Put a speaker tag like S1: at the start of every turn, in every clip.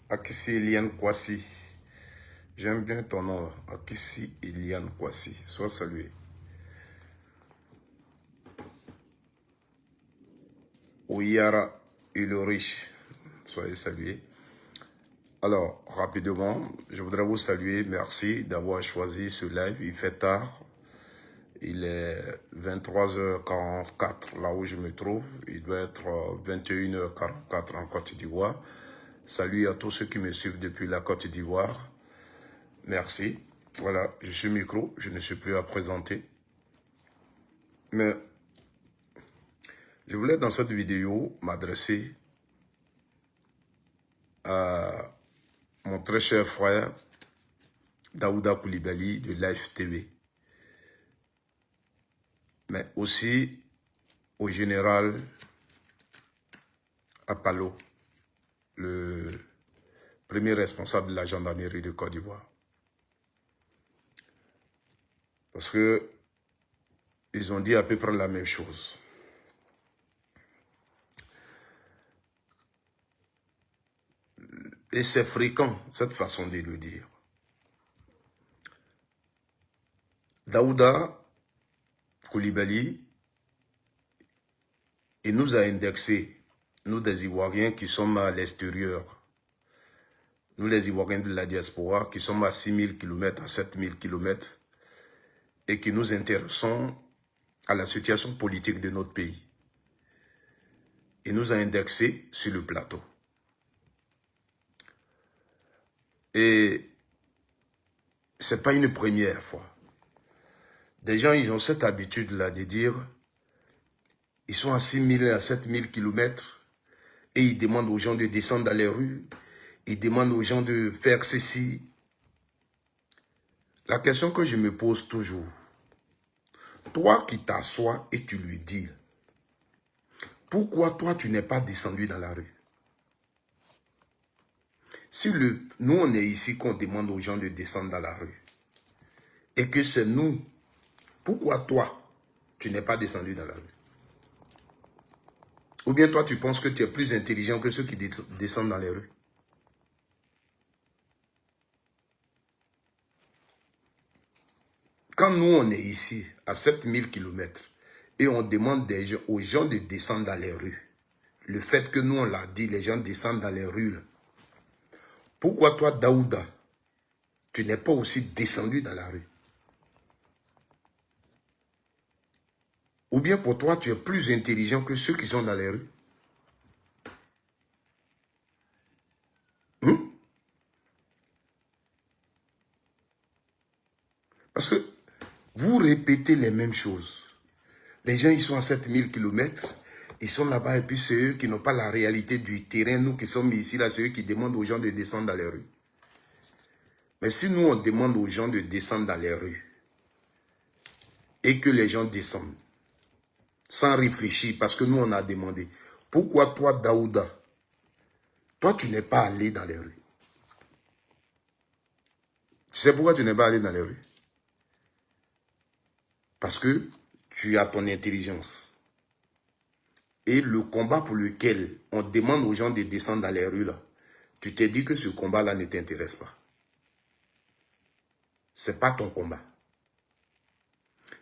S1: Akissi Eliane Kwasi. J'aime bien ton nom là. Akissi Eliane Kwasi. Sois salué. Oyara Ulrich. Soyez salués. Alors, rapidement, je voudrais vous saluer. Merci d'avoir choisi ce live. Il fait tard. Il est 23h44 là où je me trouve. Il doit être 21h44 en Côte d'Ivoire. Salut à tous ceux qui me suivent depuis la Côte d'Ivoire. Merci. Voilà, je suis micro. Je ne suis plus à présenter. Mais je voulais dans cette vidéo m'adresser à mon très cher frère Daouda Coulibaly de Live TV. Mais aussi au général Apalo, le premier responsable de la gendarmerie de Côte d'Ivoire. Parce que ils ont dit à peu près la même chose. Et c'est fréquent, cette façon de le dire. Daouda Coulibaly, il nous a indexé, nous des Ivoiriens qui sommes à l'extérieur, nous les Ivoiriens de la diaspora qui sommes à 6000 km, à 7000 km et qui nous intéressons à la situation politique de notre pays. Il nous a indexés sur le plateau. Et ce n'est pas une première fois. Des gens, ils ont cette habitude-là de dire, ils sont à 6000 à 7000 km et ils demandent aux gens de descendre dans les rues, ils demandent aux gens de faire ceci. La question que je me pose toujours, toi qui t'assois et tu lui dis, pourquoi toi tu n'es pas descendu dans la rue? Si nous on est ici qu'on demande aux gens de descendre dans la rue, et que c'est nous, pourquoi toi tu n'es pas descendu dans la rue? Ou bien toi tu penses que tu es plus intelligent que ceux qui descendent dans les rues? Quand nous on est ici à 7000 km et on demande aux gens de descendre dans les rues, le fait que nous on l'a dit, les gens descendent dans les rues, pourquoi toi Daouda, tu n'es pas aussi descendu dans la rue? Ou bien pour toi, tu es plus intelligent que ceux qui sont dans les rues? Parce que vous répétez les mêmes choses. Les gens, ils sont à 7000 km, ils sont là-bas et puis c'est eux qui n'ont pas la réalité du terrain. Nous qui sommes ici, là, c'est eux qui demandent aux gens de descendre dans les rues. Mais si nous, on demande aux gens de descendre dans les rues et que les gens descendent sans réfléchir, parce que nous, on a demandé, pourquoi toi, Daouda, toi, tu n'es pas allé dans les rues? Tu sais pourquoi tu n'es pas allé dans les rues? Parce que tu as ton intelligence. Et le combat pour lequel on demande aux gens de descendre dans les rues, là, tu t'es dit que ce combat-là ne t'intéresse pas. Ce n'est pas ton combat.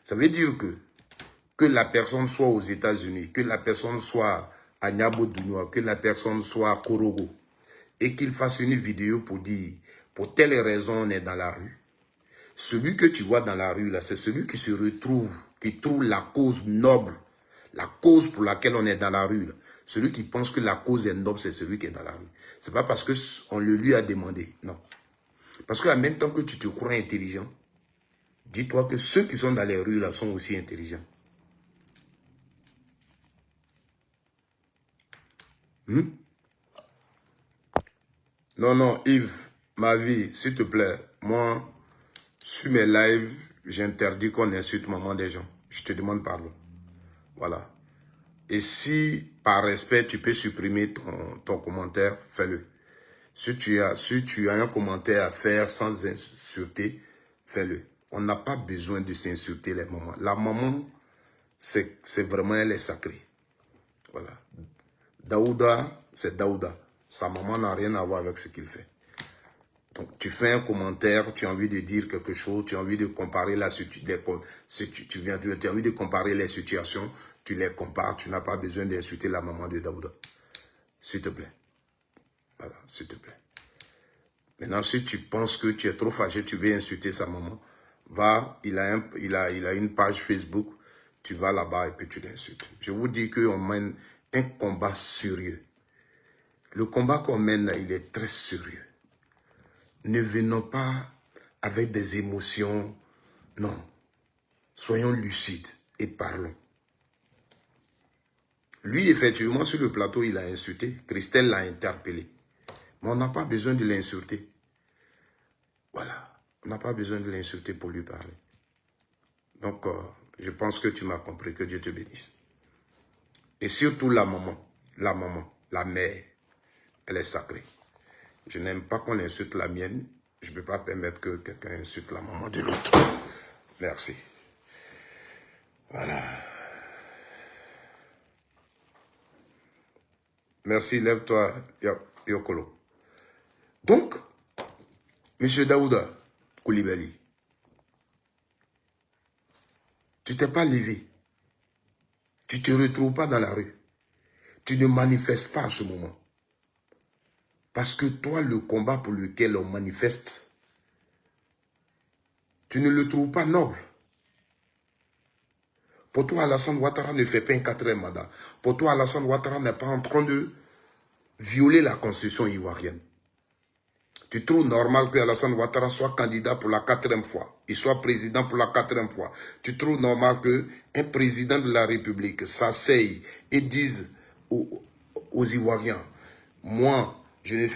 S1: Ça veut dire que la personne soit aux États-Unis, que la personne soit à Niabo-Dounoua, que la personne soit à Korogo, et qu'il fasse une vidéo pour dire, pour telle raison on est dans la rue. Celui que tu vois dans la rue, là, c'est celui qui se retrouve, qui trouve la cause noble, la cause pour laquelle on est dans la rue. Là. Celui qui pense que la cause est noble, c'est celui qui est dans la rue. Ce n'est pas parce qu'on le lui a demandé, non. Parce qu'en même temps que tu te crois intelligent, dis-toi que ceux qui sont dans les rues là sont aussi intelligents. Non, non, Yves, ma vie, s'il te plaît, moi, sur mes lives, j'interdis qu'on insulte maman des gens. Je te demande pardon. Voilà. Et si, par respect, tu peux supprimer ton commentaire, fais-le. Si tu as un commentaire à faire sans insulter, fais-le. On n'a pas besoin de s'insulter les mamans. La maman, c'est vraiment, elle est sacrée. Voilà. Daouda, c'est Daouda. Sa maman n'a rien à voir avec ce qu'il fait. Donc, tu fais un commentaire, tu as envie de dire quelque chose, tu as envie de comparer la situation, tu as envie de comparer les situations, tu les compares, tu n'as pas besoin d'insulter la maman de Daouda. S'il te plaît. Voilà, s'il te plaît. Maintenant, si tu penses que tu es trop fâché, tu veux insulter sa maman, va, il a une page Facebook, tu vas là-bas et puis tu l'insultes. Je vous dis qu'on mène un combat sérieux. Le combat qu'on mène, il est très sérieux. Ne venons pas avec des émotions. Non. Soyons lucides et parlons. Lui, effectivement, sur le plateau, il a insulté. Christelle l'a interpellé. Mais on n'a pas besoin de l'insulter. Voilà. On n'a pas besoin de l'insulter pour lui parler. Donc, je pense que tu m'as compris. Que Dieu te bénisse. Et surtout la maman, la mère, elle est sacrée. Je n'aime pas qu'on insulte la mienne. Je ne peux pas permettre que quelqu'un insulte la maman de l'autre. Merci. Voilà. Merci, lève-toi, Yokolo. Donc, M. Daouda Koulibaly, tu t'es pas levé. Tu ne te retrouves pas dans la rue. Tu ne manifestes pas à ce moment. Parce que toi, le combat pour lequel on manifeste, tu ne le trouves pas noble. Pour toi, Alassane Ouattara ne fait pas un 4e mandat. Pour toi, Alassane Ouattara n'est pas en train de violer la constitution ivoirienne. Tu trouves normal que Alassane Ouattara soit candidat pour la 4e fois, il soit président pour la 4e fois. Tu trouves normal qu'un président de la République s'asseye et dise aux Ivoiriens, moi, je ne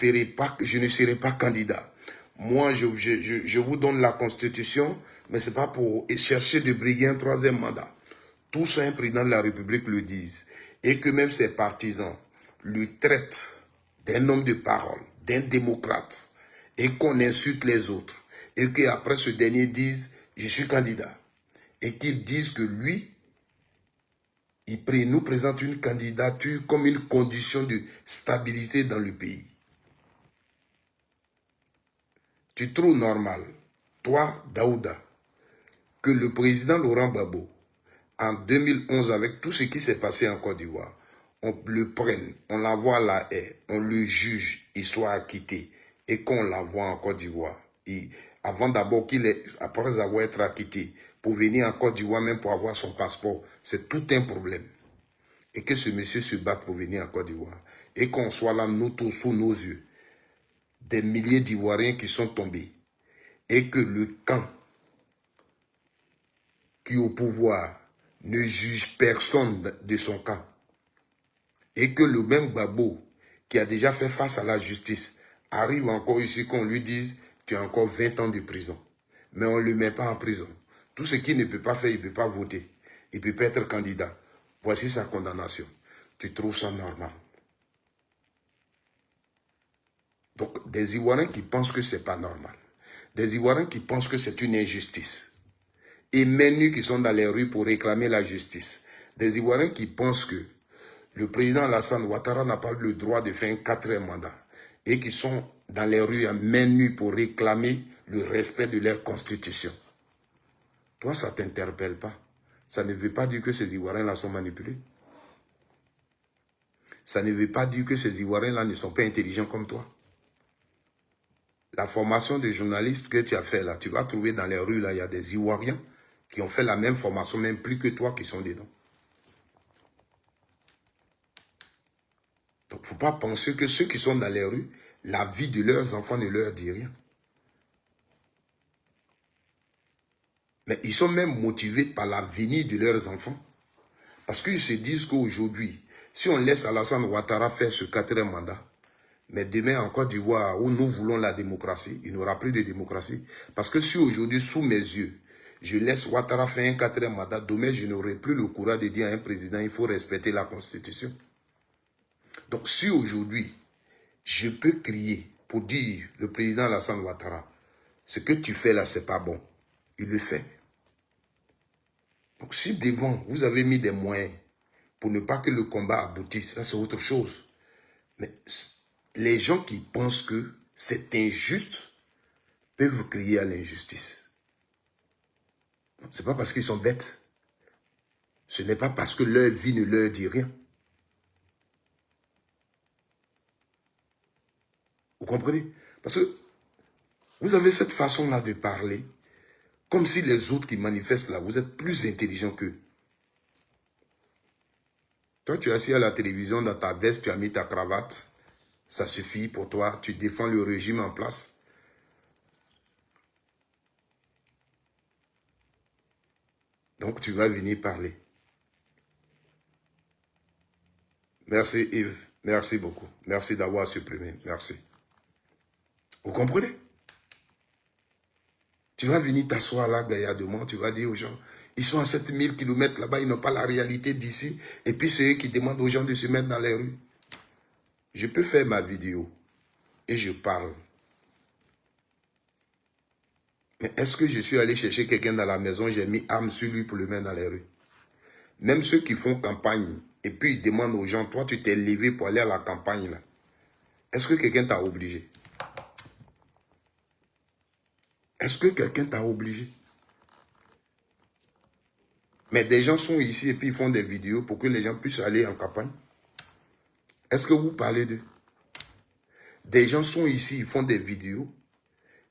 S1: serai pas candidat. Moi, je vous donne la constitution, mais ce n'est pas pour chercher de briguer un 3e mandat. Tous un président de la République le disent. Et que même ses partisans le traitent d'un homme de parole, d'un démocrate, et qu'on insulte les autres, et qu'après ce dernier dise « je suis candidat », et qu'ils disent que lui, il nous présente une candidature comme une condition de stabilité dans le pays. Tu trouves normal, toi, Daouda, que le président Laurent Gbagbo, en 2011, avec tout ce qui s'est passé en Côte d'Ivoire, on le prenne, on l'envoie à la haie, on le juge, il soit acquitté, et qu'on l'envoie en Côte d'Ivoire. Avant d'abord après avoir été acquitté, pour venir en Côte d'Ivoire, même pour avoir son passeport, c'est tout un problème. Et que ce monsieur se batte pour venir en Côte d'Ivoire. Et qu'on soit là, nous tous, sous nos yeux, des milliers d'Ivoiriens qui sont tombés. Et que le camp qui est au pouvoir ne juge personne de son camp. Et que le même Gbagbo, qui a déjà fait face à la justice, arrive encore ici qu'on lui dise « tu as encore 20 ans de prison ». Mais on ne le met pas en prison. Tout ce qu'il ne peut pas faire, il ne peut pas voter. Il ne peut pas être candidat. Voici sa condamnation. Tu trouves ça normal? Donc, des Ivoiriens qui pensent que ce n'est pas normal. Des Ivoiriens qui pensent que c'est une injustice. Et menus qui sont dans les rues pour réclamer la justice. Des Ivoiriens qui pensent que le président Alassane Ouattara n'a pas le droit de faire un 4e mandat. Et qui sont dans les rues à main nue pour réclamer le respect de leur constitution. Toi, ça ne t'interpelle pas. Ça ne veut pas dire que ces Ivoiriens-là sont manipulés. Ça ne veut pas dire que ces Ivoiriens-là ne sont pas intelligents comme toi. La formation de journaliste que tu as fait là, tu vas trouver dans les rues, là, il y a des Ivoiriens qui ont fait la même formation, même plus que toi qui sont dedans. Donc, il ne faut pas penser que ceux qui sont dans les rues, la vie de leurs enfants ne leur dit rien. Mais ils sont même motivés par l'avenir de leurs enfants. Parce qu'ils se disent qu'aujourd'hui, si on laisse Alassane Ouattara faire ce 4e mandat, mais demain en Côte d'Ivoire, où nous voulons la démocratie, il n'y aura plus de démocratie. Parce que si aujourd'hui, sous mes yeux, je laisse Ouattara faire un 4e mandat, demain je n'aurai plus le courage de dire à un président, il faut respecter la Constitution. Donc si aujourd'hui, je peux crier pour dire, le président Alassane Ouattara, ce que tu fais là, c'est pas bon, il le fait. Donc si devant, vous avez mis des moyens pour ne pas que le combat aboutisse, ça c'est autre chose. Mais Les gens qui pensent que c'est injuste peuvent crier à l'injustice. Ce n'est pas parce qu'ils sont bêtes. Ce n'est pas parce que leur vie ne leur dit rien. Vous comprenez? Parce que vous avez cette façon-là de parler, comme si les autres qui manifestent là, vous êtes plus intelligents qu'eux. Toi, tu es assis à la télévision dans ta veste, tu as mis ta cravate. Ça suffit pour toi, tu défends le régime en place. Donc, tu vas venir parler. Merci Yves, merci beaucoup. Merci d'avoir supprimé, merci. Vous comprenez? Tu vas venir t'asseoir là, gaillardement, tu vas dire aux gens, ils sont à 7000 km là-bas, ils n'ont pas la réalité d'ici. Et puis c'est eux qui demandent aux gens de se mettre dans les rues. Je peux faire ma vidéo et je parle. Mais est-ce que je suis allé chercher quelqu'un dans la maison, j'ai mis arme sur lui pour le mettre dans les rues? Même ceux qui font campagne, et puis ils demandent aux gens, toi tu t'es levé pour aller à la campagne là. Est-ce que quelqu'un t'a obligé? Est-ce que quelqu'un t'a obligé? Mais des gens sont ici et puis ils font des vidéos pour que les gens puissent aller en campagne. Est-ce que vous parlez d'eux? Des gens sont ici, ils font des vidéos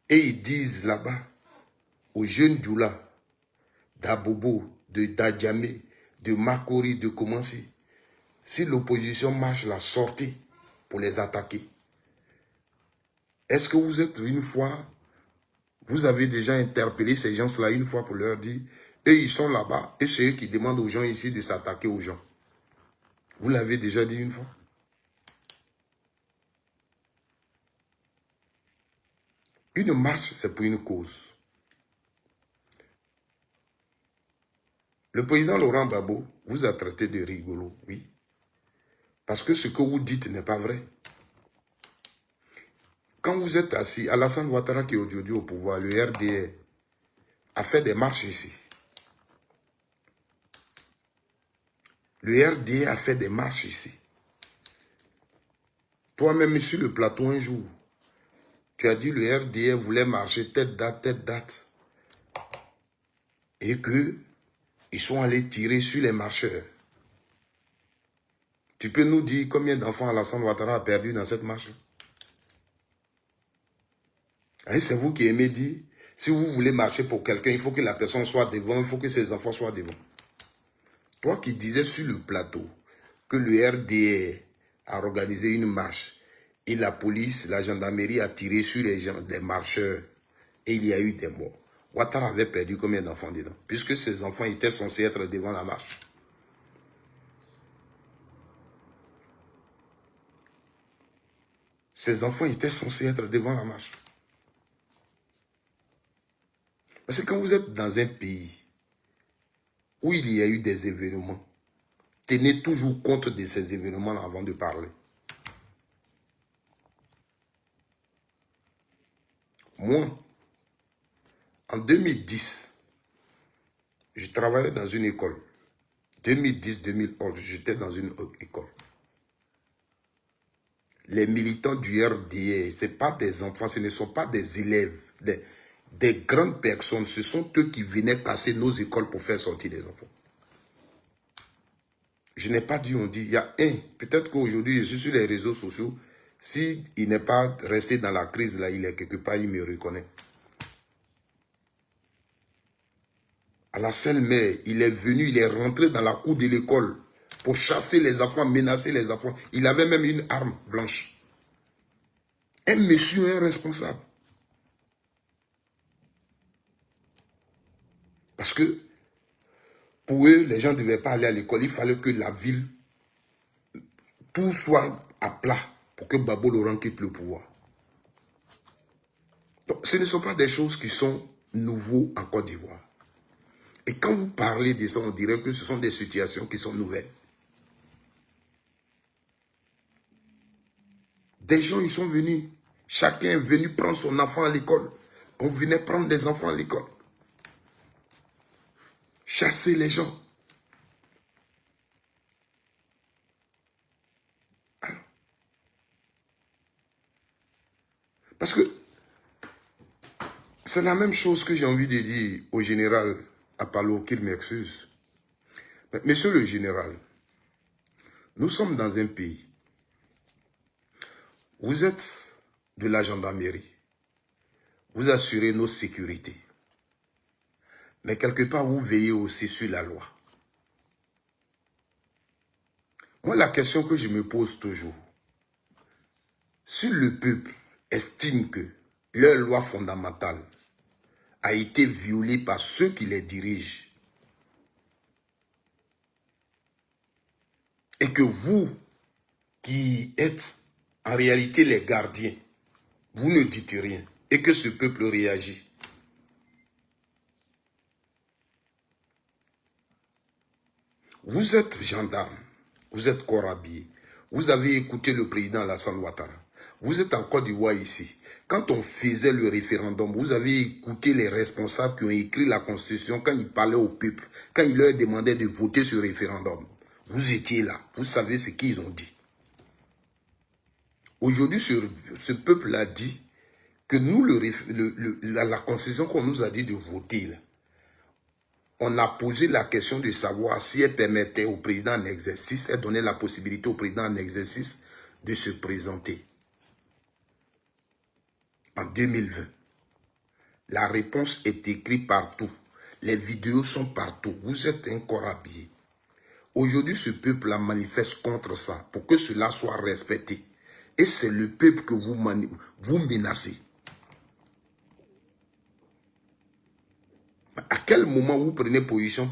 S1: et ils disent là-bas aux jeunes Djoula, d'Abobo, de Dadjamé, de Makori, de Komansi, si l'opposition marche la sortie pour les attaquer. Est-ce que vous êtes une fois, vous avez déjà interpellé ces gens-là une fois pour leur dire, eux ils sont là-bas et c'est eux qui demandent aux gens ici de s'attaquer aux gens. Vous l'avez déjà dit une fois? Une marche, c'est pour une cause. Le président Laurent Gbagbo vous a traité de rigolo, oui. Parce que ce que vous dites n'est pas vrai. Quand vous êtes assis, Alassane Ouattara qui est aujourd'hui au pouvoir, le RDR, a fait des marches ici. Le RDR a fait des marches ici. Toi-même sur le plateau un jour, tu as dit le RDR voulait marcher telle date. Et que ils sont allés tirer sur les marcheurs. Tu peux nous dire combien d'enfants Alassane Ouattara a perdu dans cette marche? C'est vous qui aimez dire, si vous voulez marcher pour quelqu'un, il faut que la personne soit devant, il faut que ses enfants soient devant. Toi qui disais sur le plateau que le RDR a organisé une marche et la police, la gendarmerie a tiré sur les gens, des marcheurs et il y a eu des morts. Ouattara avait perdu combien d'enfants dedans? Puisque ces enfants étaient censés être devant la marche. Ces enfants étaient censés être devant la marche. Parce que quand vous êtes dans un pays où il y a eu des événements, tenez toujours compte de ces événements avant de parler. Moi, en 2010, je travaillais dans une école. 2010-2011, j'étais dans une école. Les militants du RDA, ce n'est pas des enfants, ce ne sont pas des élèves, des grandes personnes. Ce sont eux qui venaient casser nos écoles pour faire sortir des enfants. Je n'ai pas dit, on dit, il y a un. Peut-être qu'aujourd'hui, je suis sur les réseaux sociaux. S'il n'est pas resté dans la crise, là, il est quelque part, il me reconnaît. À la Seine-Mer, il est venu, il est rentré dans la cour de l'école pour chasser les enfants, menacer les enfants. Il avait même une arme blanche. Un monsieur, un responsable. Parce que pour eux, les gens ne devaient pas aller à l'école. Il fallait que la ville, tout soit à plat pour que Gbagbo Laurent quitte le pouvoir. Donc, ce ne sont pas des choses qui sont nouveaux en Côte d'Ivoire. Et quand vous parlez de ça, on dirait que ce sont des situations qui sont nouvelles. Des gens, ils sont venus. Chacun est venu prendre son enfant à l'école. On venait prendre des enfants à l'école. Chasser les gens. Alors, Parce que c'est la même chose que j'ai envie de dire au général Apollo, qu'il m'excuse. Monsieur le général, nous sommes dans un pays. Vous êtes de la gendarmerie. Vous assurez nos sécurités. Mais quelque part, vous veillez aussi sur la loi. Moi, la question que je me pose toujours, si le peuple estime que leur loi fondamentale a été violée par ceux qui les dirigent, et que vous, qui êtes en réalité les gardiens, vous ne dites rien, et que ce peuple réagit, vous êtes gendarme, vous êtes corps habillé, vous avez écouté le président Alassane Ouattara, vous êtes en Côte d'Ivoire ici. Quand on faisait le référendum, vous avez écouté les responsables qui ont écrit la Constitution quand ils parlaient au peuple, quand ils leur demandaient de voter ce référendum. Vous étiez là, vous savez ce qu'ils ont dit. Aujourd'hui, ce peuple a dit que nous, la Constitution qu'on nous a dit de voter, là, on a posé la question de savoir si elle permettait au président en exercice, elle donnait la possibilité au président en exercice de se présenter en 2020. La réponse est écrite partout. Les vidéos sont partout. Vous êtes un corps habillé. Aujourd'hui, ce peuple manifeste contre ça pour que cela soit respecté. Et c'est le peuple que vous menacez. À quel moment vous prenez position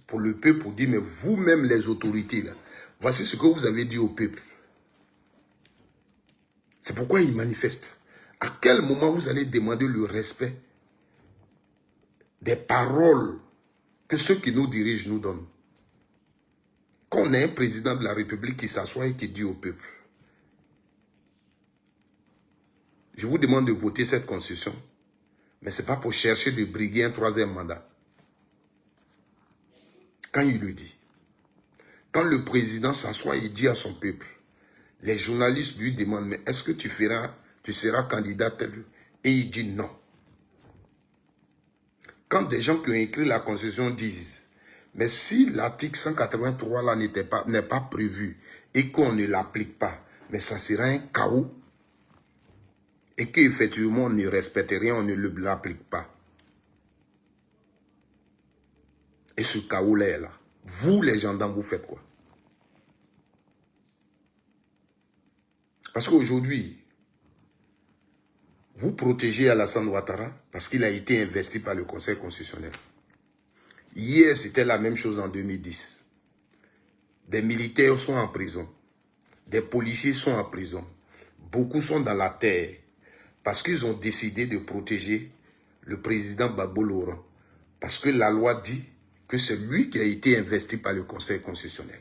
S1: pour le peuple pour dire, mais vous-même les autorités, là, voici ce que vous avez dit au peuple. C'est pourquoi ils manifestent. À quel moment vous allez demander le respect des paroles que ceux qui nous dirigent nous donnent? Quand on a un président de la République qui s'assoit et qui dit au peuple, je vous demande de voter cette constitution, mais ce n'est pas pour chercher de briguer un troisième mandat. Quand il le dit, quand le président s'assoit et dit à son peuple, les journalistes lui demandent, mais est-ce que tu seras candidat tel? Et il dit non. Quand des gens qui ont écrit la Constitution disent, mais si l'article 183 là n'est pas prévu et qu'on ne l'applique pas, mais ça sera un chaos et qu'effectivement on ne respecte rien, on ne l'applique pas. Et ce chaos-là est là. Vous, les gendarmes, vous faites quoi? Parce qu'aujourd'hui, vous protégez Alassane Ouattara parce qu'il a été investi par le Conseil constitutionnel. Hier, c'était la même chose en 2010. Des militaires sont en prison. Des policiers sont en prison. Beaucoup sont dans la terre parce qu'ils ont décidé de protéger le président Gbagbo Laurent. Parce que la loi dit que c'est lui qui a été investi par le Conseil constitutionnel.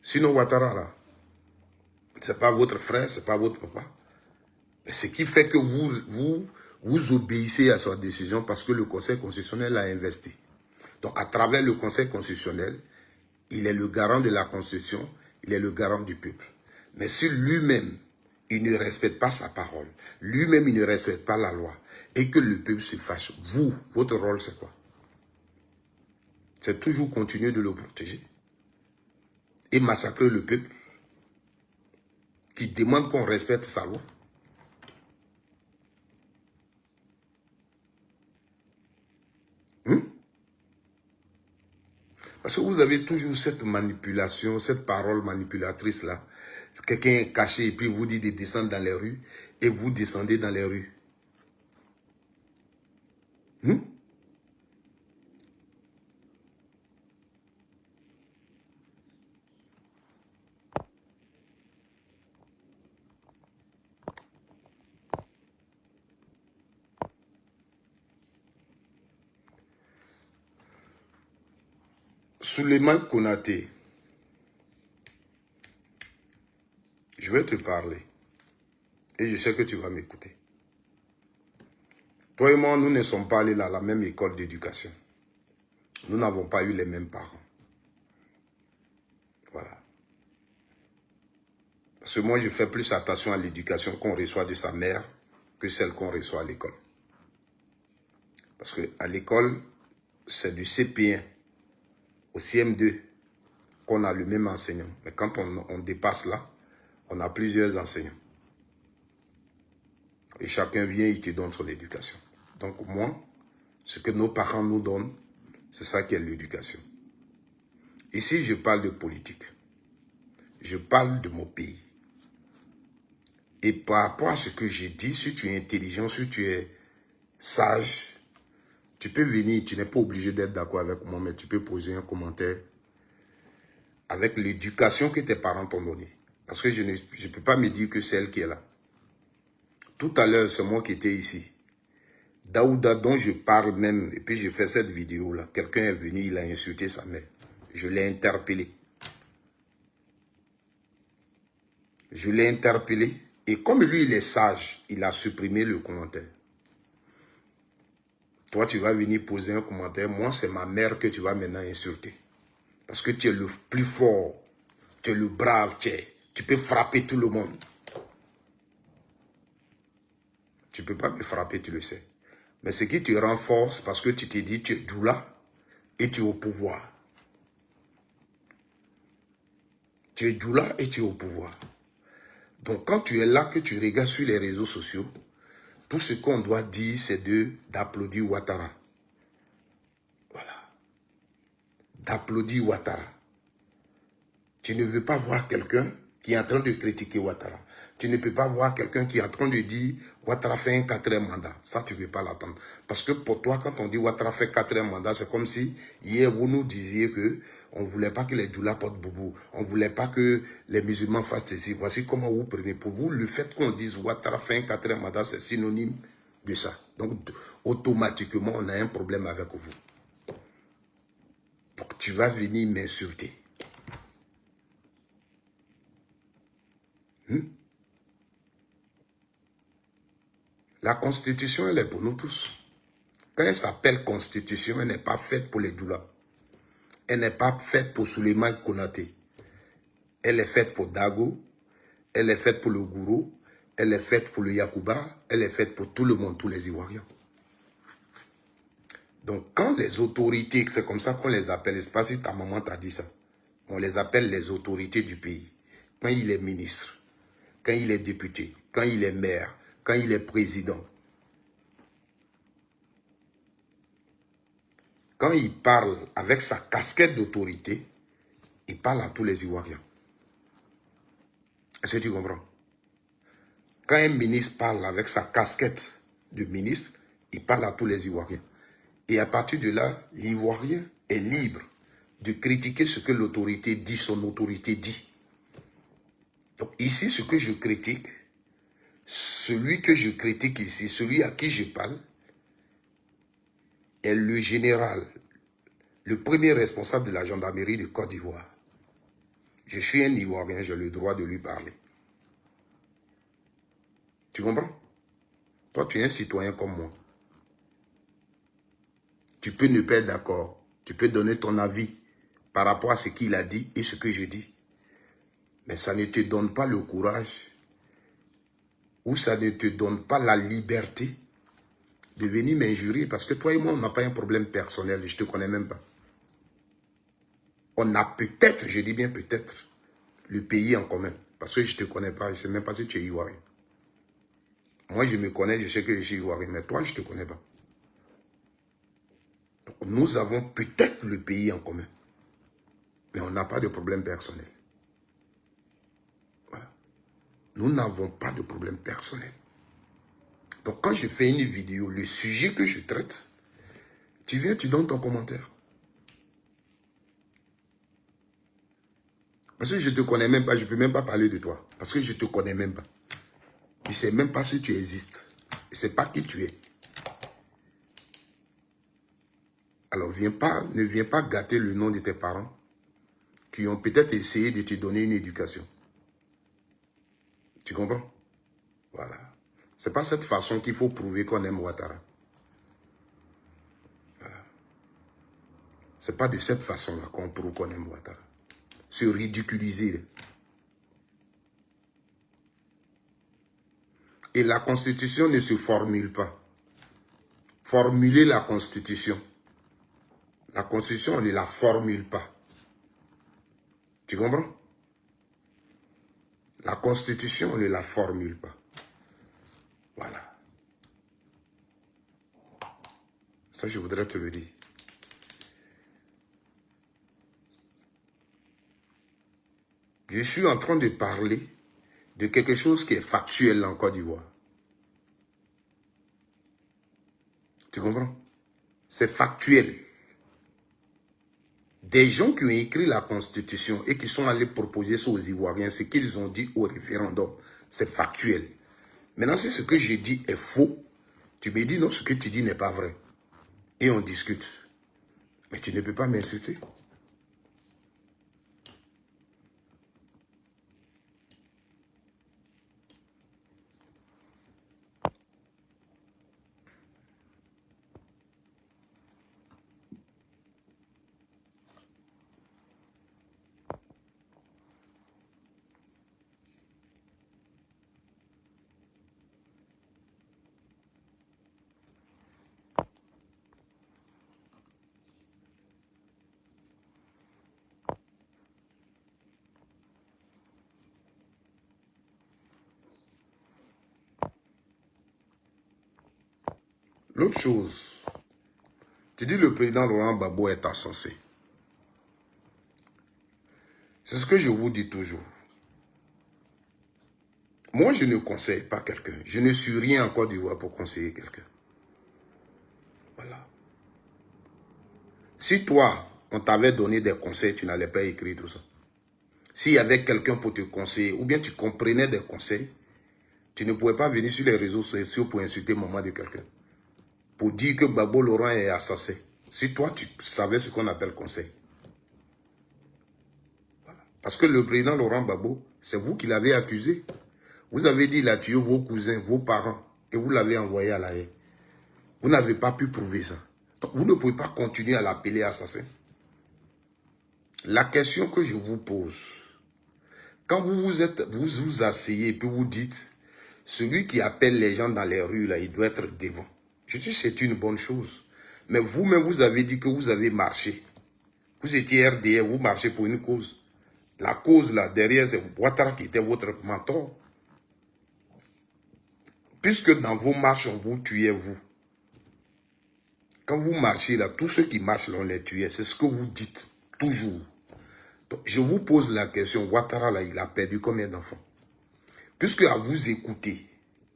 S1: Sinon, Ouattara, là, ce n'est pas votre frère, ce n'est pas votre papa. Mais ce qui fait que vous obéissez à sa décision parce que le Conseil constitutionnel l'a investi. Donc, à travers le Conseil constitutionnel, il est le garant de la Constitution, il est le garant du peuple. Mais si lui-même, il ne respecte pas sa parole, lui-même, il ne respecte pas la loi, et que le peuple se fâche, vous, votre rôle, c'est quoi? C'est toujours continuer de le protéger et massacrer le peuple qui demande qu'on respecte sa loi. Parce que vous avez toujours cette manipulation, cette parole manipulatrice-là. Quelqu'un est caché et puis vous dit de descendre dans les rues et vous descendez dans les rues. Souleymane Konaté, je vais te parler et je sais que tu vas m'écouter. Toi et moi, nous ne sommes pas allés dans la même école d'éducation. Nous n'avons pas eu les mêmes parents. Voilà. Parce que moi, je fais plus attention à l'éducation qu'on reçoit de sa mère que celle qu'on reçoit à l'école. Parce qu'à l'école, c'est du CP1 au CM2 qu'on a le même enseignant. Mais quand on dépasse là, on a plusieurs enseignants. Et chacun vient, il te donne son éducation. Donc moi, ce que nos parents nous donnent, c'est ça qui est l'éducation. Ici, je parle de politique. Je parle de mon pays. Et par rapport à ce que j'ai dit, si tu es intelligent, si tu es sage, tu peux venir, tu n'es pas obligé d'être d'accord avec moi, mais tu peux poser un commentaire avec l'éducation que tes parents t'ont donnée. Parce que je ne peux pas me dire que c'est elle qui est là. Tout à l'heure, c'est moi qui étais ici. Daouda, dont je parle même, et puis j'ai fait cette vidéo-là, quelqu'un est venu, il a insulté sa mère. Je l'ai interpellé. Je l'ai interpellé. Et comme lui, il est sage, il a supprimé le commentaire. Toi, tu vas venir poser un commentaire. Moi, c'est ma mère que tu vas maintenant insulter. Parce que tu es le plus fort. Tu es le brave. Tu peux frapper tout le monde. Tu ne peux pas me frapper, tu le sais. Mais ce qui te renforce, parce que tu te dis, tu es Djoula et tu es au pouvoir. Tu es Djoula et tu es au pouvoir. Donc, quand tu es là, que tu regardes sur les réseaux sociaux, tout ce qu'on doit dire, c'est d'applaudir Ouattara. Voilà. D'applaudir Ouattara. Tu ne veux pas voir quelqu'un qui est en train de critiquer Ouattara. Tu ne peux pas voir quelqu'un qui est en train de dire Ouattara fait un 4e mandat. Ça, tu ne veux pas l'attendre. Parce que pour toi, quand on dit Ouattara fait 4e mandat, c'est comme si hier, vous nous disiez que on ne voulait pas que les Djoula portent boubou. On ne voulait pas que les musulmans fassent ceci. Voici comment vous prenez. Pour vous, le fait qu'on dise Ouattara fait un 4e mandat, c'est synonyme de ça. Donc, automatiquement, on a un problème avec vous. Donc, tu vas venir m'insulter. La constitution, elle est pour nous tous. Quand elle s'appelle constitution, elle n'est pas faite pour les Djoula. Elle n'est pas faite pour Souleymane Konaté. Elle est faite pour Dago. Elle est faite pour le Gourou. Elle est faite pour le Yacouba. Elle est faite pour tout le monde, tous les Ivoiriens. Donc, quand les autorités, c'est comme ça qu'on les appelle, je ne sais pas si ta maman t'a dit ça, on les appelle les autorités du pays. Quand il est ministre, quand il est député, quand il est maire, quand il est président, quand il parle avec sa casquette d'autorité, il parle à tous les Ivoiriens. Est-ce que tu comprends? Quand un ministre parle avec sa casquette de ministre, il parle à tous les Ivoiriens. Et à partir de là, l'Ivoirien est libre de critiquer ce que l'autorité dit, son autorité dit. Donc ici, ce que je critique, celui que je critique ici, celui à qui je parle, est le général, le premier responsable de la gendarmerie de Côte d'Ivoire. Je suis un Ivoirien, j'ai le droit de lui parler. Tu comprends? Toi, tu es un citoyen comme moi. Tu peux ne pas être d'accord. Tu peux donner ton avis par rapport à ce qu'il a dit et ce que je dis. Mais ça ne te donne pas le courage ou ça ne te donne pas la liberté de venir m'injurier parce que toi et moi, on n'a pas un problème personnel. Je ne te connais même pas. On a peut-être, je dis bien peut-être, le pays en commun. Parce que je ne te connais pas. Je ne sais même pas si tu es Ivoirien. Moi, je me connais, je sais que je suis Ivoirien. Mais toi, je ne te connais pas. Donc, nous avons peut-être le pays en commun. Mais on n'a pas de problème personnel. Voilà. Nous n'avons pas de problème personnel. Donc, quand je fais une vidéo, le sujet que je traite, tu viens, tu donnes ton commentaire. Parce que je ne te connais même pas, je ne peux même pas parler de toi. Parce que je ne te connais même pas. Je ne sais même pas si tu existes. Je ne sais pas qui tu es. Alors, ne viens pas gâter le nom de tes parents qui ont peut-être essayé de te donner une éducation. Tu comprends? Voilà. Ce n'est pas cette façon qu'il faut prouver qu'on aime Ouattara. Voilà. Ce n'est pas de cette façon-là qu'on prouve qu'on aime Ouattara. Se ridiculiser. Et la constitution ne se formule pas. Formuler la constitution. La constitution, on ne la formule pas. Tu comprends? La constitution, on ne la formule pas. Voilà. Ça, je voudrais te le dire. Je suis en train de parler de quelque chose qui est factuel en Côte d'Ivoire. Tu comprends? C'est factuel. Des gens qui ont écrit la Constitution et qui sont allés proposer ça aux Ivoiriens, ce qu'ils ont dit au référendum, c'est factuel. Maintenant, si ce que j'ai dit est faux, tu me dis non, ce que tu dis n'est pas vrai. Et on discute. Mais tu ne peux pas m'insulter. L'autre chose, tu dis le président Laurent Gbagbo est insensé. C'est ce que je vous dis toujours. Moi, je ne conseille pas quelqu'un. Je ne suis rien en Côte d'Ivoire pour conseiller quelqu'un. Voilà. Si toi, on t'avait donné des conseils, tu n'allais pas écrire tout ça. S'il y avait quelqu'un pour te conseiller, ou bien tu comprenais des conseils, tu ne pouvais pas venir sur les réseaux sociaux pour insulter maman de quelqu'un. Pour dire que Gbagbo Laurent est assassin. Si toi, tu savais ce qu'on appelle conseil. Voilà. Parce que le président Laurent Gbagbo, c'est vous qui l'avez accusé. Vous avez dit qu'il a tué vos cousins, vos parents, et vous l'avez envoyé à la haie. Vous n'avez pas pu prouver ça. Donc, vous ne pouvez pas continuer à l'appeler assassin. La question que je vous pose, quand vous vous asseyez et puis vous dites, celui qui appelle les gens dans les rues, là, il doit être devant. Je dis c'est une bonne chose. Mais vous-même, vous avez dit que vous avez marché. Vous étiez RDR, vous marchez pour une cause. La cause, là, derrière, c'est Ouattara qui était votre mentor. Puisque dans vos marches, on vous tuait, vous. Quand vous marchez, là, tous ceux qui marchent, là, on les tuait. C'est ce que vous dites, toujours. Donc, je vous pose la question, Ouattara, là, il a perdu combien d'enfants? Puisque à vous écouter,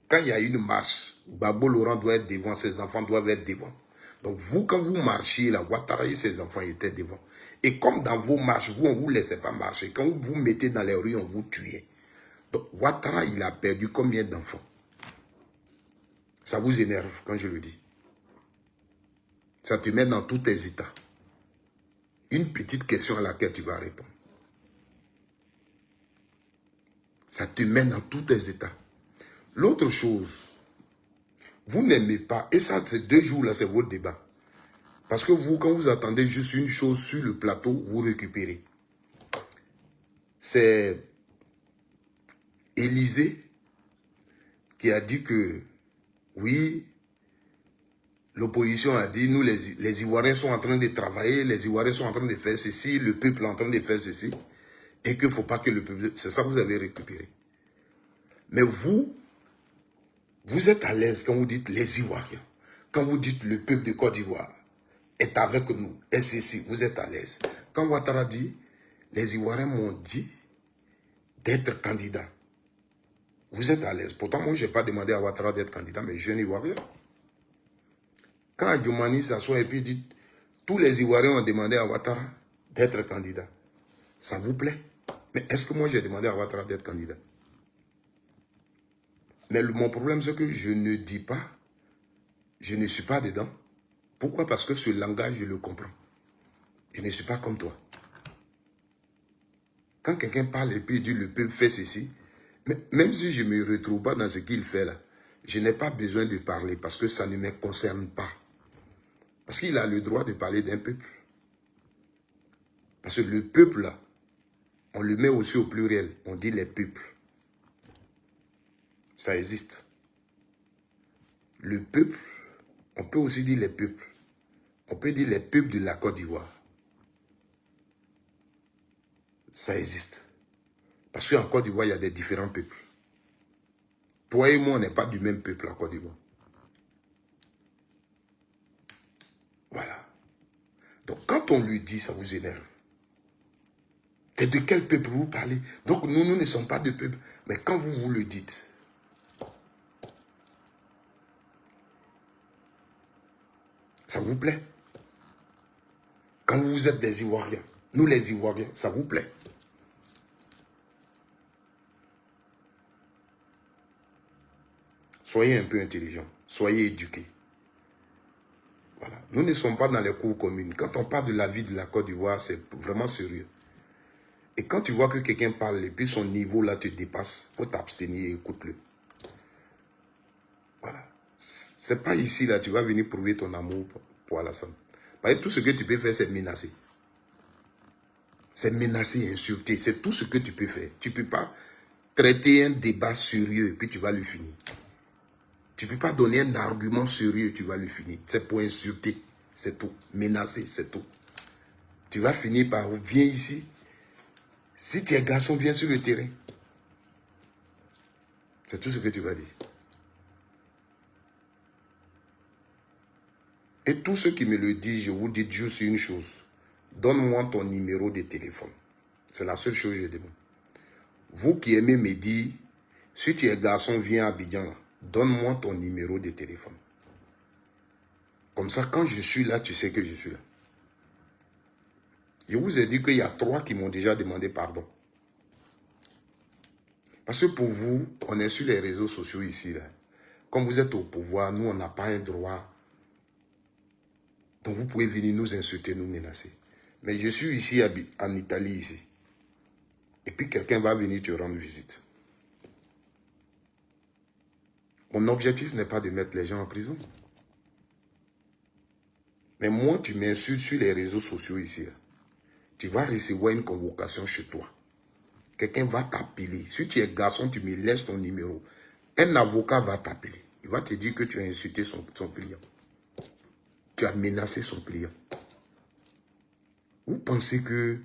S1: quand il y a une marche, Gbagbo Laurent doit être devant, ses enfants doivent être devant. Donc vous, quand vous marchiez là, Ouattara et ses enfants étaient devant. Et comme dans vos marches, vous, on ne vous laissait pas marcher. Quand vous vous mettez dans les rues, on vous tuait. Donc Ouattara, il a perdu combien d'enfants? Ça vous énerve quand je le dis. Ça te met dans tous tes états. Une petite question à laquelle tu vas répondre. Ça te met dans tous tes états. L'autre chose, vous n'aimez pas, et ça, ces 2 jours-là, c'est votre débat. Parce que vous, quand vous attendez juste une chose sur le plateau, vous récupérez. C'est Élysée qui a dit que, oui, l'opposition a dit, nous, les Ivoiriens sont en train de travailler, les Ivoiriens sont en train de faire ceci, le peuple est en train de faire ceci, et qu'il ne faut pas que le peuple... C'est ça que vous avez récupéré. Mais vous êtes à l'aise quand vous dites les Ivoiriens, quand vous dites le peuple de Côte d'Ivoire est avec nous, et ceci, vous êtes à l'aise. Quand Ouattara dit, les Ivoiriens m'ont dit d'être candidat, vous êtes à l'aise. Pourtant, moi, je n'ai pas demandé à Ouattara d'être candidat, mais jeune Ivoirien. Quand Adjoumani s'assoit et puis dit, tous les Ivoiriens ont demandé à Ouattara d'être candidat, ça vous plaît? Mais est-ce que moi, j'ai demandé à Ouattara d'être candidat? Mais mon problème, c'est que je ne dis pas, je ne suis pas dedans. Pourquoi? Parce que ce langage, je le comprends. Je ne suis pas comme toi. Quand quelqu'un parle et puis dit le peuple fait ceci, mais même si je ne me retrouve pas dans ce qu'il fait là, je n'ai pas besoin de parler parce que ça ne me concerne pas. Parce qu'il a le droit de parler d'un peuple. Parce que le peuple là, on le met aussi au pluriel. On dit les peuples. Ça existe. le peuple, on peut aussi dire les peuples. On peut dire les peuples de la Côte d'Ivoire. Ça existe. Parce qu'en Côte d'Ivoire, il y a des différents peuples. Toi et moi, on n'est pas du même peuple en Côte d'Ivoire. Voilà. Donc, quand on lui dit, ça vous énerve. Et de quel peuple vous parlez? Donc, nous ne sommes pas de peuple. Mais quand vous vous le dites, ça vous plaît? Quand vous êtes des Ivoiriens, nous les Ivoiriens, ça vous plaît? Soyez un peu intelligents, soyez éduqués. Voilà. Nous ne sommes pas dans les cours communes. Quand on parle de la vie de la Côte d'Ivoire, c'est vraiment sérieux. Et quand tu vois que quelqu'un parle et puis son niveau là te dépasse, il faut t'abstenir et écoute-le. Voilà. C'est pas ici là, tu vas venir prouver ton amour pour Alassane. Parce que tout ce que tu peux faire, c'est menacer. C'est menacer, insulter. C'est tout ce que tu peux faire. Tu ne peux pas traiter un débat sérieux et puis tu vas le finir. Tu ne peux pas donner un argument sérieux et tu vas le finir. C'est pour insulter. C'est tout. Menacer, c'est tout. Tu vas finir par, viens ici. Si tu es garçon, viens sur le terrain. C'est tout ce que tu vas dire. Et tous ceux qui me le disent, je vous dis juste une chose. Donne-moi ton numéro de téléphone. C'est la seule chose que je demande. Vous qui aimez me dire, si tu es garçon, viens à Abidjan. Donne-moi ton numéro de téléphone. Comme ça, quand je suis là, tu sais que je suis là. Je vous ai dit qu'il y a 3 qui m'ont déjà demandé pardon. Parce que pour vous, on est sur les réseaux sociaux ici. Là. Comme vous êtes au pouvoir, nous, on n'a pas un droit. Donc vous pouvez venir nous insulter, nous menacer. Mais je suis ici en Italie, ici. Et puis quelqu'un va venir te rendre visite. Mon objectif n'est pas de mettre les gens en prison. Mais moi, tu m'insultes sur les réseaux sociaux ici. Là. Tu vas recevoir une convocation chez toi. Quelqu'un va t'appeler. Si tu es garçon, tu me laisses ton numéro. Un avocat va t'appeler. Il va te dire que tu as insulté son client. Tu as menacé son client. Vous pensez que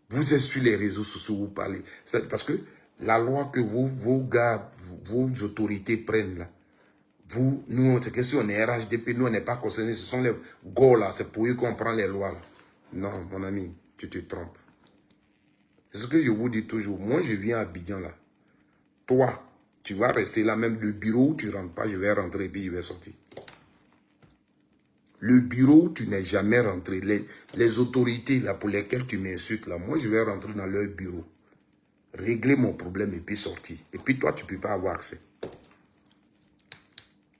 S1: vous êtes sur les réseaux sociaux, vous parlez. Parce que la loi que vos gars, vos autorités prennent là, nous, c'est que si on est RHDP, nous, on n'est pas concernés. Ce sont les gars là, c'est pour eux qu'on prend les lois là. Non, mon ami, tu te trompes. C'est ce que je vous dis toujours. Moi, je viens à Abidjan là. Toi, tu vas rester là, même le bureau où tu ne rentres pas, je vais rentrer et puis je vais sortir. Le bureau où tu n'es jamais rentré, les autorités là pour lesquelles tu m'insultes là, moi je vais rentrer dans leur bureau, régler mon problème et puis sortir. Et puis toi, tu ne peux pas avoir accès.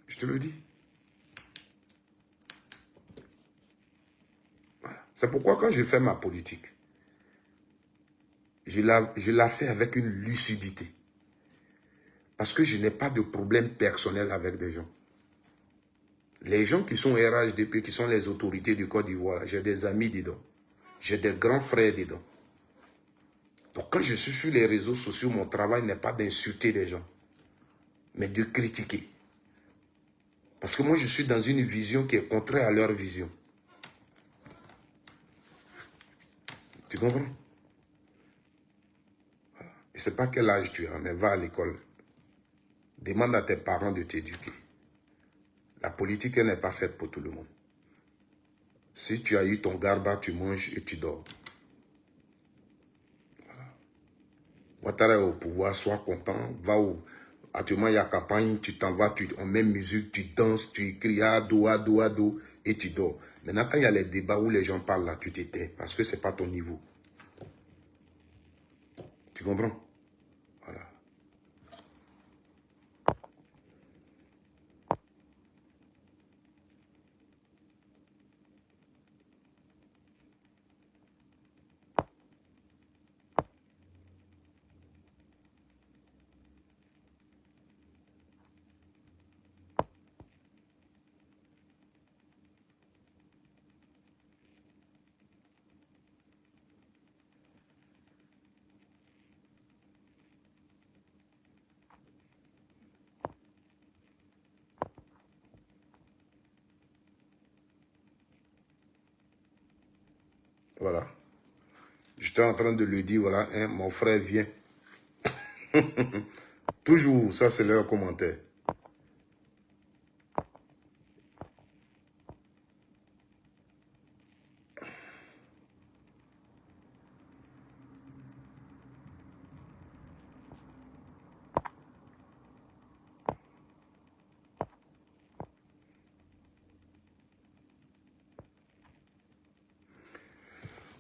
S1: Je te le dis. Voilà. C'est pourquoi quand je fais ma politique, je la fais avec une lucidité. Parce que je n'ai pas de problème personnel avec des gens. Les gens qui sont RHDP, qui sont les autorités du Côte d'Ivoire, j'ai des amis dedans. J'ai des grands frères dedans. Donc quand je suis sur les réseaux sociaux, mon travail n'est pas d'insulter les gens, mais de critiquer. Parce que moi, je suis dans une vision qui est contraire à leur vision. Tu comprends? Voilà. Je ne sais pas quel âge tu as, mais va à l'école. Demande à tes parents de t'éduquer. La politique, elle n'est pas faite pour tout le monde. Si tu as eu ton garba, tu manges et tu dors. Voilà. Ouattara est au pouvoir, sois content, va où? Actuellement, il y a campagne, tu t'en vas, on met musique, tu danses, tu cries ado, ado, ado, et tu dors. Maintenant, quand il y a les débats où les gens parlent là, tu t'étais, parce que ce n'est pas ton niveau. Tu comprends? Voilà. Voilà. J'étais en train de lui dire, voilà, hein, mon frère vient. Toujours, ça c'est leur commentaire.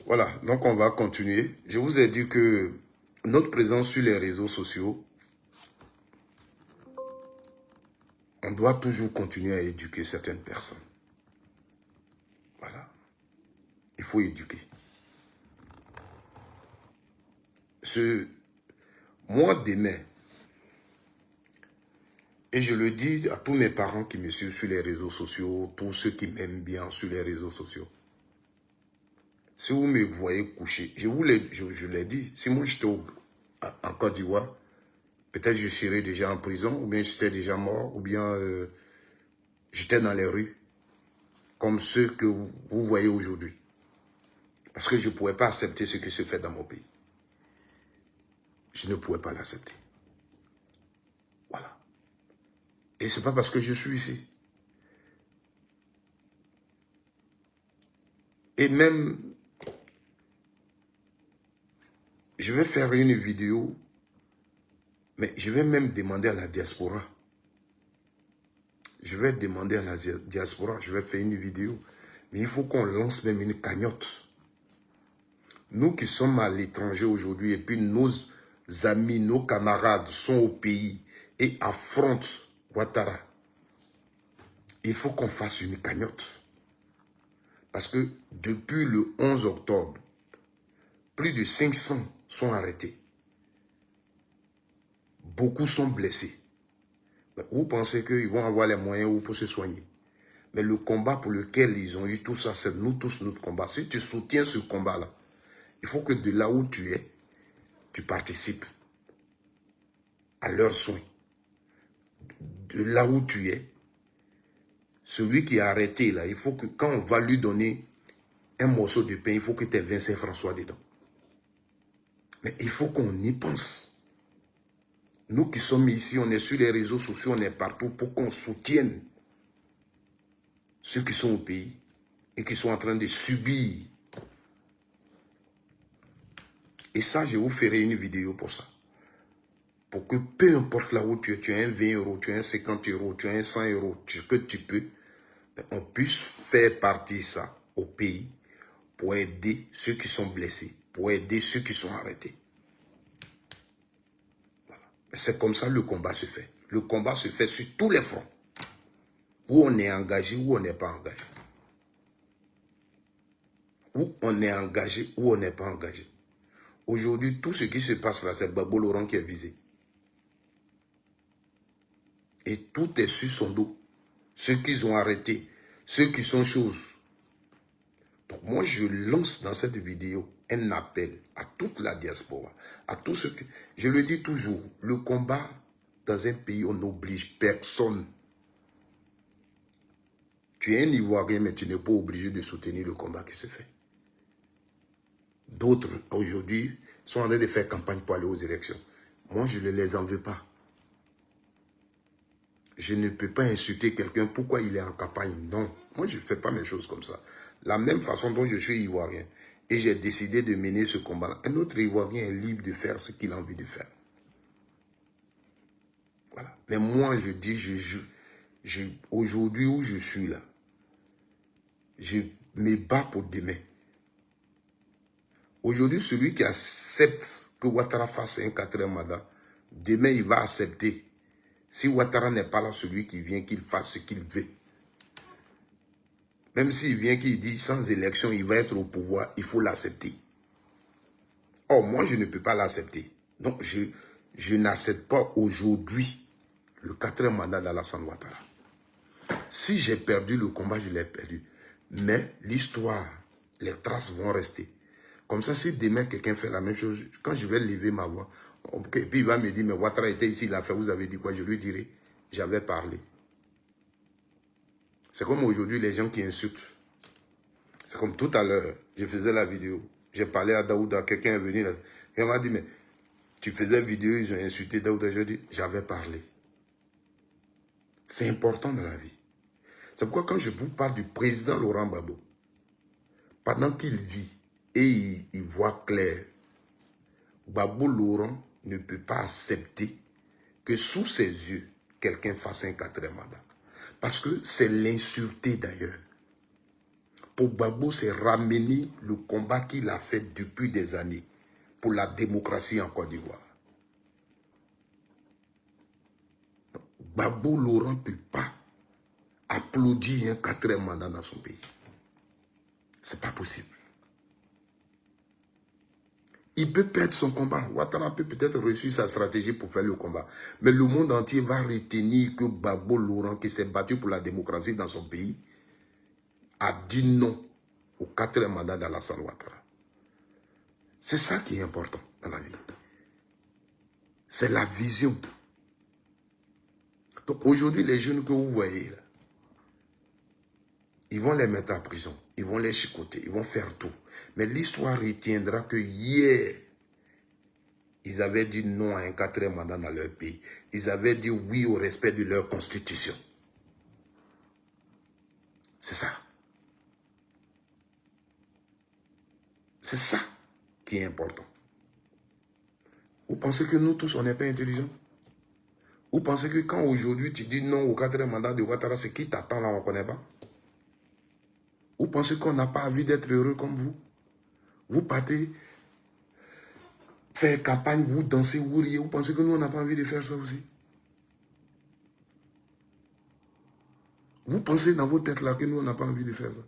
S1: Voilà, donc on va continuer. Je vous ai dit que notre présence sur les réseaux sociaux, on doit toujours continuer à éduquer certaines personnes. Voilà. Il faut éduquer. Ce mois demain, et je le dis à tous mes parents qui me suivent sur les réseaux sociaux, tous ceux qui m'aiment bien sur les réseaux sociaux. Si vous me voyez coucher, je l'ai dit, si moi j'étais en Côte d'Ivoire, peut-être je serais déjà en prison, ou bien j'étais déjà mort, ou bien j'étais dans les rues, comme ceux que vous voyez aujourd'hui. Parce que je ne pouvais pas accepter ce qui se fait dans mon pays. Je ne pouvais pas l'accepter. Voilà. Et ce n'est pas parce que je suis ici. Et même, je vais faire une vidéo, mais je vais même demander à la diaspora. Je vais demander à la diaspora, je vais faire une vidéo. Mais il faut qu'on lance même une cagnotte. Nous qui sommes à l'étranger aujourd'hui, et puis nos amis, nos camarades sont au pays et affrontent Ouattara. Il faut qu'on fasse une cagnotte. Parce que depuis le 11 octobre, plus de 500 sont arrêtés. Beaucoup sont blessés. Vous pensez qu'ils vont avoir les moyens pour se soigner. Mais le combat pour lequel ils ont eu tout ça, c'est nous tous notre combat. Si tu soutiens ce combat-là, il faut que de là où tu es, tu participes à leurs soins. De là où tu es, celui qui est arrêté là, il faut que quand on va lui donner un morceau de pain, il faut que tu aies 25 François dedans. Mais il faut qu'on y pense. Nous qui sommes ici, on est sur les réseaux sociaux, on est partout pour qu'on soutienne ceux qui sont au pays et qui sont en train de subir. Et ça, je vous ferai une vidéo pour ça. Pour que peu importe là où tu es, tu as un 20 euros, tu as un 50 euros, tu as un 100 euros, que tu peux, on puisse faire partie ça au pays pour aider ceux qui sont blessés, pour aider ceux qui sont arrêtés. Voilà. C'est comme ça que le combat se fait. Le combat se fait sur tous les fronts. Où on est engagé, où on n'est pas engagé. Où on est engagé, où on n'est pas engagé. Aujourd'hui, tout ce qui se passe là, c'est Babo Laurent qui est visé. Et tout est sur son dos. Ceux qu'ils ont arrêtés, ceux qui sont choses. Donc moi, je lance dans cette vidéo un appel à toute la diaspora, à tous ceux que... Je le dis toujours, le combat dans un pays, on n'oblige personne. Tu es un Ivoirien, mais tu n'es pas obligé de soutenir le combat qui se fait. D'autres, aujourd'hui, sont en train de faire campagne pour aller aux élections. Moi, je ne les en veux pas. Je ne peux pas insulter quelqu'un pourquoi il est en campagne. Non, moi, je ne fais pas mes choses comme ça. La même façon dont je suis Ivoirien et j'ai décidé de mener ce combat-là, un autre Ivoirien est libre de faire ce qu'il a envie de faire. Voilà. Mais moi, je dis, aujourd'hui où je suis là, je me bats pour demain. Aujourd'hui, celui qui accepte que Ouattara fasse un 4e mandat, demain, il va accepter. Si Ouattara n'est pas là, celui qui vient, qu'il fasse ce qu'il veut. Même s'il vient, qu'il dit sans élection, il va être au pouvoir, il faut l'accepter. Or, moi, je ne peux pas l'accepter. Donc, je n'accepte pas aujourd'hui le 4e mandat d'Alassane Ouattara. Si j'ai perdu le combat, je l'ai perdu. Mais l'histoire, les traces vont rester. Comme ça, si demain, quelqu'un fait la même chose, quand je vais lever ma voix, okay, puis il va me dire, mais Ouattara était ici, il a fait, vous avez dit quoi? Je lui dirai, j'avais parlé. C'est comme aujourd'hui les gens qui insultent. C'est comme tout à l'heure, je faisais la vidéo. J'ai parlé à Daouda, quelqu'un est venu là. Il m'a dit, mais tu faisais vidéo, ils ont insulté Daouda. Je dis, j'avais parlé. C'est important dans la vie. C'est pourquoi quand je vous parle du président Laurent Gbagbo, pendant qu'il vit et il voit clair, Gbagbo Laurent ne peut pas accepter que sous ses yeux, quelqu'un fasse un 4e mandat. Parce que c'est l'insulter d'ailleurs. Pour Gbagbo, c'est ramener le combat qu'il a fait depuis des années pour la démocratie en Côte d'Ivoire. Gbagbo Laurent ne peut pas applaudir un 4e mandat dans son pays. C'est pas possible. Il peut perdre son combat. Ouattara peut peut-être réussir sa stratégie pour faire le combat. Mais le monde entier va retenir que Gbagbo Laurent, qui s'est battu pour la démocratie dans son pays, a dit non au 4e mandat d'Alassane Ouattara. C'est ça qui est important dans la vie. C'est la vision. Donc aujourd'hui, les jeunes que vous voyez là, ils vont les mettre en prison, ils vont les chicoter, ils vont faire tout. Mais l'histoire retiendra que hier, ils avaient dit non à un 4e mandat dans leur pays. Ils avaient dit oui au respect de leur constitution. C'est ça. C'est ça qui est important. Vous pensez que nous tous, on n'est pas intelligents? Vous pensez que quand aujourd'hui tu dis non au 4e mandat de Ouattara, c'est qui t'attend là, on ne connaît pas? Vous pensez qu'on n'a pas envie d'être heureux comme vous? Vous partez faire campagne, vous dansez, vous riez. Vous pensez que nous, on n'a pas envie de faire ça aussi? Vous pensez dans vos têtes là que nous, on n'a pas envie de faire ça?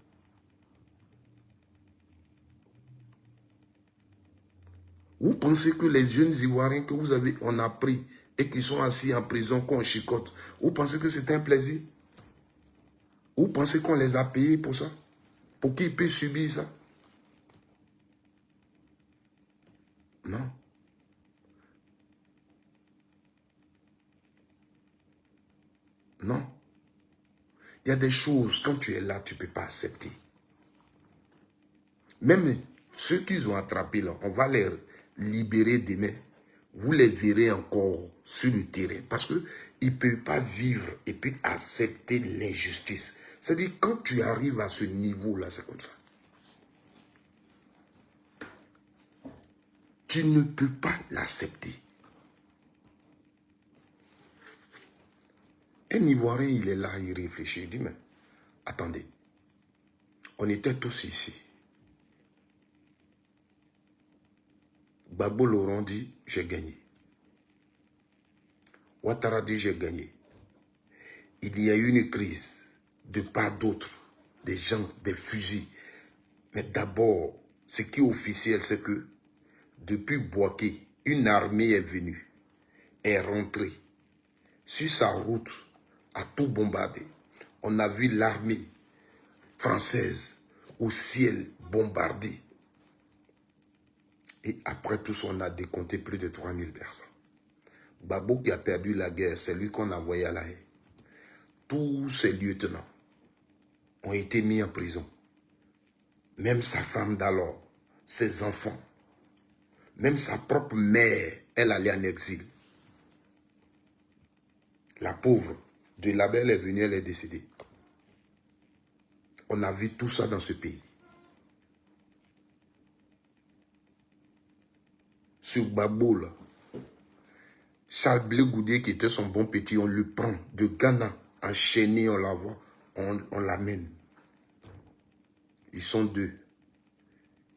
S1: Vous pensez que les jeunes Ivoiriens que vous avez, on a pris et qui sont assis en prison, qu'on chicote, vous pensez que c'est un plaisir? Vous pensez qu'on les a payés pour ça? Pour qu'ils puissent subir ça? Non. Non. Il y a des choses, quand tu es là, tu ne peux pas accepter. Même ceux qu'ils ont attrapés là, on va les libérer demain. Vous les verrez encore sur le terrain. Parce qu'ils ne peuvent pas vivre et puis accepter l'injustice. C'est-à-dire, quand tu arrives à ce niveau-là, c'est comme ça. Tu ne peux pas l'accepter. Un Ivoirien, il est là, il réfléchit. Il dit, mais attendez, on était tous ici. Gbagbo Laurent dit, j'ai gagné. Ouattara dit, j'ai gagné. Il y a eu une crise de part d'autre, des gens, des fusils. Mais d'abord, ce qui est officiel, c'est que depuis Bouaké, une armée est venue, est rentrée sur sa route à tout bombarder. On a vu l'armée française au ciel bombardée. Et après tout ça, on a décompté plus de 3000 personnes. Gbagbo qui a perdu la guerre, c'est lui qu'on a envoyé à La Haye. Tous ses lieutenants ont été mis en prison. Même sa femme d'alors, ses enfants, même sa propre mère, elle allait en exil. La pauvre de Labelle est venue, elle est décédée. On a vu tout ça dans ce pays. Sur Gbagbo, là, Charles Blé Goudé, qui était son bon petit, on le prend de Ghana, enchaîné, on l'envoie, on l'amène. Ils sont 2.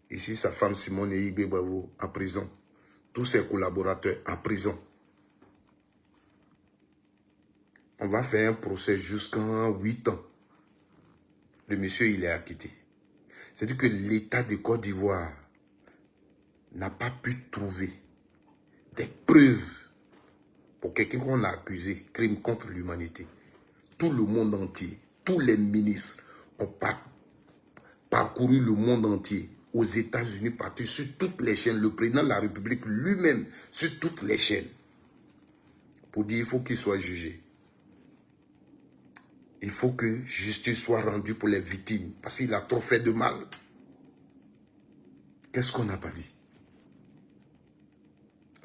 S1: Ici, sa femme Simone et Ibé Bavo en prison. Tous ses collaborateurs en prison. On va faire un procès jusqu'en 8 ans. Le monsieur, il est acquitté. C'est-à-dire que l'État de Côte d'Ivoire n'a pas pu trouver des preuves pour quelqu'un qu'on a accusé, crime contre l'humanité. Tout le monde entier, tous les ministres ont parcouru le monde entier, aux États-Unis, partout, sur toutes les chaînes. Le président de la République lui-même, sur toutes les chaînes, pour dire qu'il faut qu'il soit jugé. Il faut que justice soit rendue pour les victimes, parce qu'il a trop fait de mal. Qu'est-ce qu'on n'a pas dit?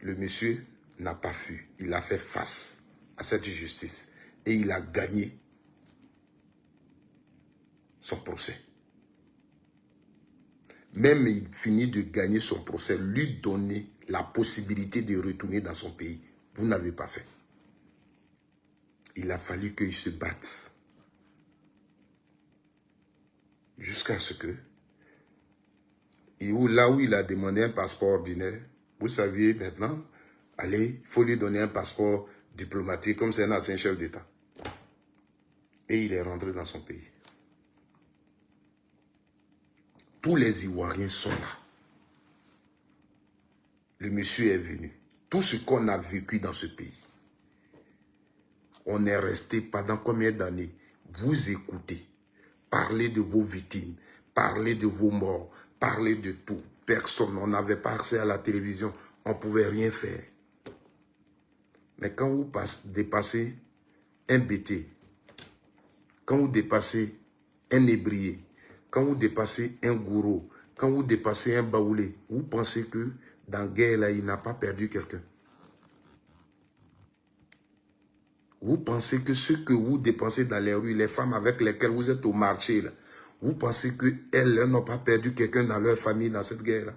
S1: Le monsieur n'a pas fui. Il a fait face à cette justice. Et il a gagné son procès. Même il finit de gagner son procès, lui donner la possibilité de retourner dans son pays. Vous n'avez pas fait. Il a fallu qu'il se batte. Jusqu'à ce que, là où il a demandé un passeport ordinaire, vous saviez maintenant, allez, il faut lui donner un passeport diplomatique comme c'est un ancien chef d'État. Et il est rentré dans son pays. Tous les Ivoiriens sont là. Le monsieur est venu. Tout ce qu'on a vécu dans ce pays, on est resté pendant combien d'années? Vous écoutez, parlez de vos victimes, parlez de vos morts, parlez de tout. Personne, on n'avait pas accès à la télévision, on ne pouvait rien faire. Mais quand vous dépassez un BT, quand vous dépassez un ébrié, quand vous dépassez un gourou, quand vous dépassez un baoulé, vous pensez que dans la guerre, là, il n'a pas perdu quelqu'un. Vous pensez que ce que vous dépensez dans les rues, les femmes avec lesquelles vous êtes au marché, là, vous pensez qu'elles n'ont pas perdu quelqu'un dans leur famille dans cette guerre-là?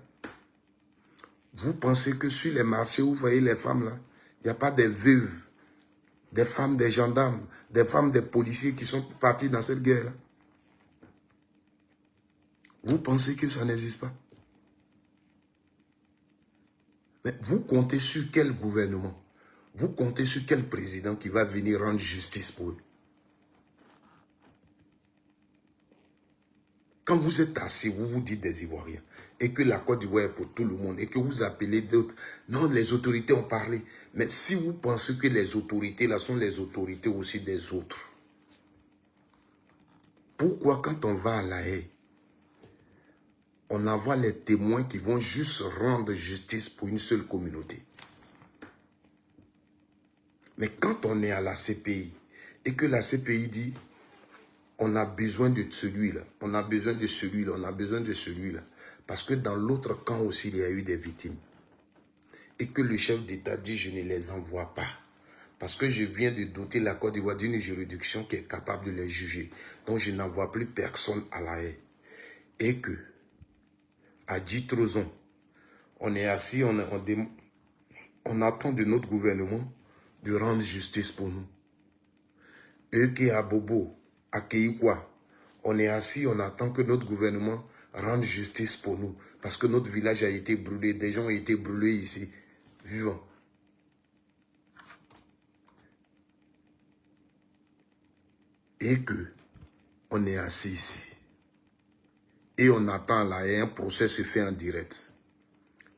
S1: Vous pensez que sur les marchés, vous voyez les femmes là, il n'y a pas des veuves, des femmes des gendarmes, des femmes des policiers qui sont partis dans cette guerre-là? Vous pensez que ça n'existe pas? Mais vous comptez sur quel gouvernement? Vous comptez sur quel président qui va venir rendre justice pour eux? Quand vous êtes assis, vous vous dites des Ivoiriens, et que la Côte d'Ivoire est pour tout le monde, et que vous appelez d'autres, non, les autorités ont parlé. Mais si vous pensez que les autorités là sont les autorités aussi des autres, pourquoi quand on va à La Haye, on envoie les témoins qui vont juste rendre justice pour une seule communauté? Mais quand on est à la CPI, et que la CPI dit, on a besoin de celui-là, on a besoin de celui-là, on a besoin de celui-là, parce que dans l'autre camp aussi, il y a eu des victimes. Et que le chef d'État dit, je ne les envoie pas. Parce que je viens de doter la Côte d'Ivoire d'une juridiction qui est capable de les juger. Donc je n'envoie plus personne à La Haye. Et que, à Djitrozon, on est assis, on attend de notre gouvernement de rendre justice pour nous. Et qu'à Bobo, à Keikwa, on est assis, on attend que notre gouvernement rende justice pour nous. Parce que notre village a été brûlé, des gens ont été brûlés ici, vivants. Et que on est assis ici. Et on attend là, et un procès se fait en direct.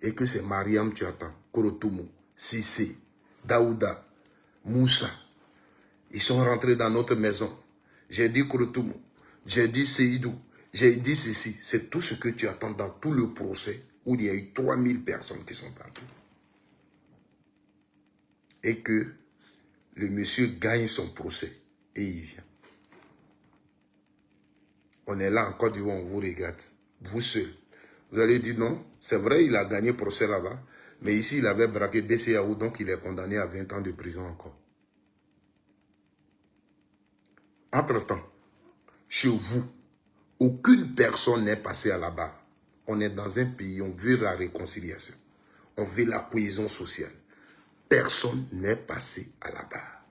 S1: Et que c'est Mariam tu attends, Korotoumou, Sissé, Daouda, Moussa. Ils sont rentrés dans notre maison. J'ai dit Korotoumou, j'ai dit Seydou, j'ai dit ceci. C'est tout ce que tu attends dans tout le procès où il y a eu 3000 personnes qui sont parties. Et que le monsieur gagne son procès et il vient. On est là en Côte d'Ivoire, on vous regarde. Vous seul. Vous allez dire non, c'est vrai, il a gagné procès là-bas. Mais ici, il avait braqué BCAO, donc il est condamné à 20 ans de prison encore. Entre-temps, chez vous, aucune personne n'est passée à la barre. On est dans un pays, on veut la réconciliation. On veut la cohésion sociale. Personne n'est passé à la barre.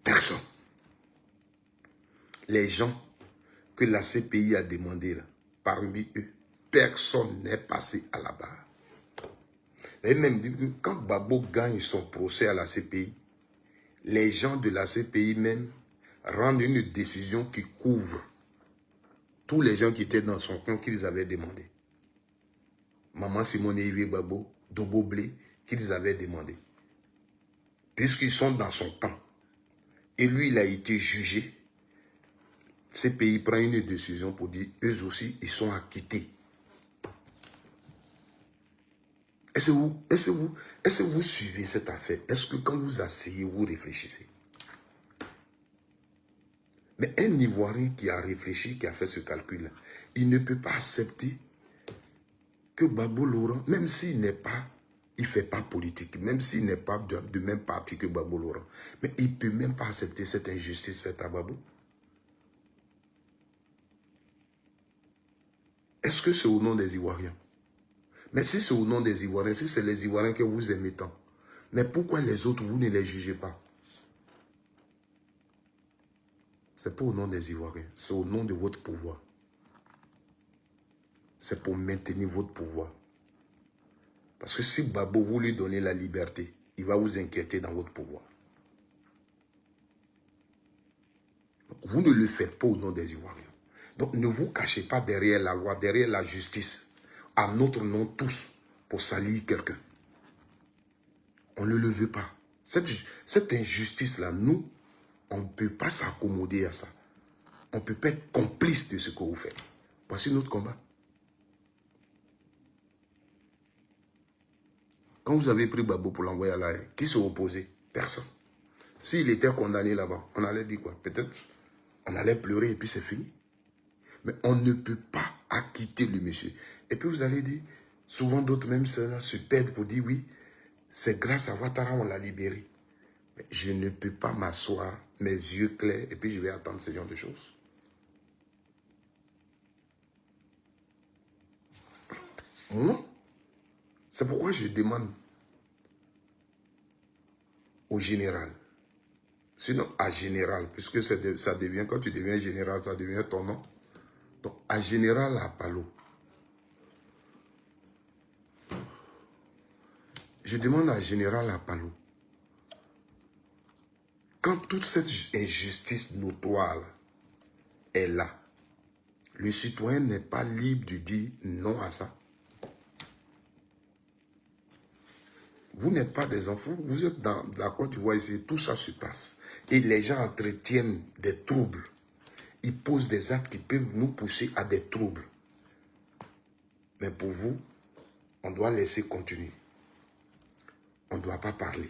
S1: Personne. Les gens que la CPI a demandé là, parmi eux, personne n'est passé à la barre. Et même dit que quand Babo gagne son procès à la CPI, les gens de la CPI même rendent une décision qui couvre tous les gens qui étaient dans son camp qu'ils avaient demandé. Maman Simone et Yves Babo, Dobo Blé, qu'ils avaient demandé. Puisqu'ils sont dans son camp, et lui, il a été jugé, CPI prend une décision pour dire, eux aussi, ils sont acquittés. Est-ce que vous suivez cette affaire? Est-ce que quand vous asseyez, vous réfléchissez? Mais un Ivoirien qui a réfléchi, qui a fait ce calcul-là, il ne peut pas accepter que Gbagbo Laurent, même s'il n'est pas, il ne fait pas politique, même s'il n'est pas de même parti que Gbagbo Laurent, mais il ne peut même pas accepter cette injustice faite à Gbagbo. Est-ce que c'est au nom des Ivoiriens? Mais si c'est au nom des Ivoiriens, si c'est les Ivoiriens que vous aimez tant, mais pourquoi les autres, vous ne les jugez pas? Ce n'est pas au nom des Ivoiriens, c'est au nom de votre pouvoir. C'est pour maintenir votre pouvoir. Parce que si Gbagbo vous lui donnez la liberté, il va vous inquiéter dans votre pouvoir. Vous ne le faites pas au nom des Ivoiriens. Donc ne vous cachez pas derrière la loi, derrière la justice, à notre nom tous, pour salir quelqu'un. On ne le veut pas. Cette injustice-là, nous, on ne peut pas s'accommoder à ça. On ne peut pas être complice de ce que vous faites. Voici notre combat. Quand vous avez pris Gbagbo pour l'envoyer à la haine, qui s'est opposé? Personne. S'il était condamné là-bas, on allait dire quoi? Peut-être on allait pleurer et puis c'est fini. Mais on ne peut pas acquitter le monsieur. Et puis vous allez dire, souvent d'autres même se perdent pour dire oui, c'est grâce à Ouattara on l'a libéré. Mais je ne peux pas m'asseoir, mes yeux clairs, et puis je vais attendre ce genre de choses. Moi, c'est pourquoi je demande au général, sinon à général, puisque ça devient, quand tu deviens général, ça devient ton nom. Donc à général Apalo, je demande à général Apalo, quand toute cette injustice notoire est là, le citoyen n'est pas libre de dire non à ça. Vous n'êtes pas des enfants, vous êtes dans la Côte d'Ivoire ici, tout ça se passe. Et les gens entretiennent des troubles. Ils posent des actes qui peuvent nous pousser à des troubles. Mais pour vous, on doit laisser continuer. On ne doit pas parler.